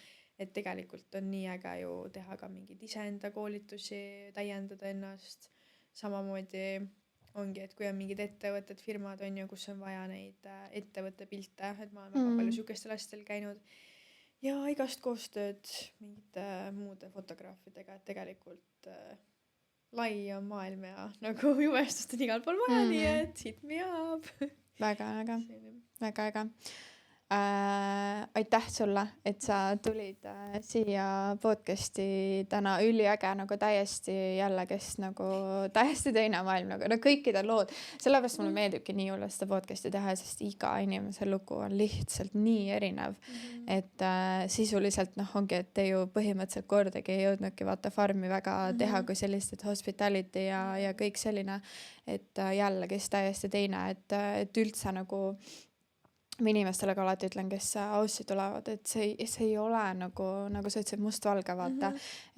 et tegelikult on nii äge ju teha ka mingeid iseenda koolitusi, täiendada ennast, samamoodi ongi, et kui on mingid ettevõtted, firmad on ju, kus on vaja neid ettevõtte pilte, et ma olen väga palju sükestel asjadel käinud ja igast koostööd mingite muude fotograafidega, et tegelikult lai on maailm ja nagu jumestust on igal pool vaja, nii et hit me up. Väga äge. Aitäh sulle, et sa tulid siia podcasti täna, üliäge nagu täiesti jällegi nagu täiesti teine maailm nagu kõikide lood, sellepärast mulle meeldibki nii hullult seda podcasti teha, sest iga inimese lugu on lihtsalt nii erinev, et sisuliselt ongi, et te ju põhimõtteliselt kordagi ei jõudnudki vaata farmi väga teha kui sellist, et hospitality ja kõik selline, et jällegi täiesti teine, et üldse nagu ma inimestele ka alati ütlen, kes Aussi tulevad, et see ei ole nagu sa ütlesid mustvalge, vaata,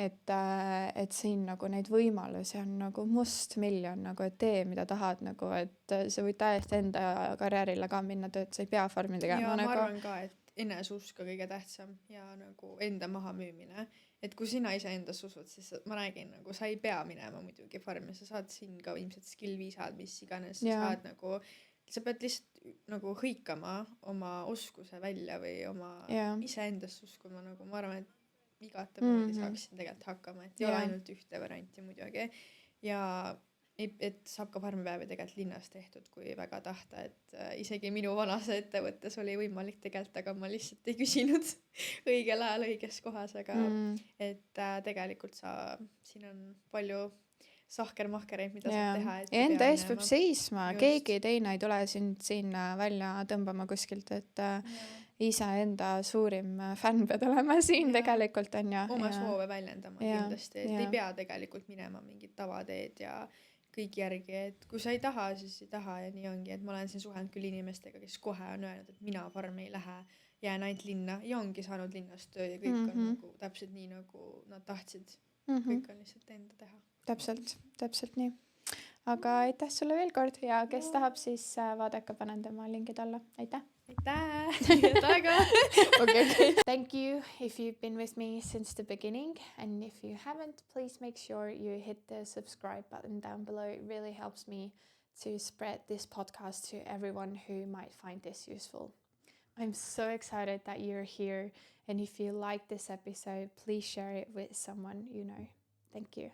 et siin nagu neid võimalusi on nagu mustmiljon, nagu et tee, mida tahad, nagu, et sa võid täiesti enda karjäärile ka minna tööd, sa ei pea farmi tegema. Ja ma arvan ka, et eneseusk on kõige tähtsam ja nagu enda maha müümine, et kui sina ise endasse usud, siis ma räägin, nagu sa ei pea minema muidugi farmi, sa saad siin ka ilmselt skill-viisad, mis iganes, sa saad nagu sa pead lihtsalt nagu hõikama oma oskuse välja või oma iseendasse uskuma, nagu ma arvan, et igatemoodi saaksin tegelikult hakkama, et ei ole ainult ühte varianti muidugi ja et saab ka farmipäevi tegelikult linnas tehtud, kui väga tahta, et isegi minu vanas ettevõttes oli võimalik tegelikult, aga ma lihtsalt ei küsinud õigel ajal õiges kohas, aga et tegelikult siin on palju sahkermahkereid, mida saab teha. Ja enda eest peab seisma, keegi teine ei tule siin välja tõmbama kuskilt, et ise enda suurim fänn pead olema siin tegelikult on ja. Oma soove väljendama kindlasti, et ei pea tegelikult minema mingid tavateed ja kõik järgi, et kui sa ei taha, siis ei taha ja nii ongi, et ma olen siin suhelnud küll inimestega, kes kohe on öelnud, et mina farmi ei lähe, jään ainult linna ja ongi saanud linnast töö ja kõik on nagu täpselt nii, nagu nad tahtsid. Kõik on lihtsalt enda teha. Täpselt nii. Aga aitäh sulle veel kord ja kes tahab, siis vaadake, panen tema lingid alla. Aitäh! Okay. Thank you if you've been with me since the beginning, and if you haven't, please make sure you hit the subscribe button down below. It really helps me to spread this podcast to everyone who might find this useful. I'm so excited that you're here, and if you like this episode, please share it with someone you know. Thank you.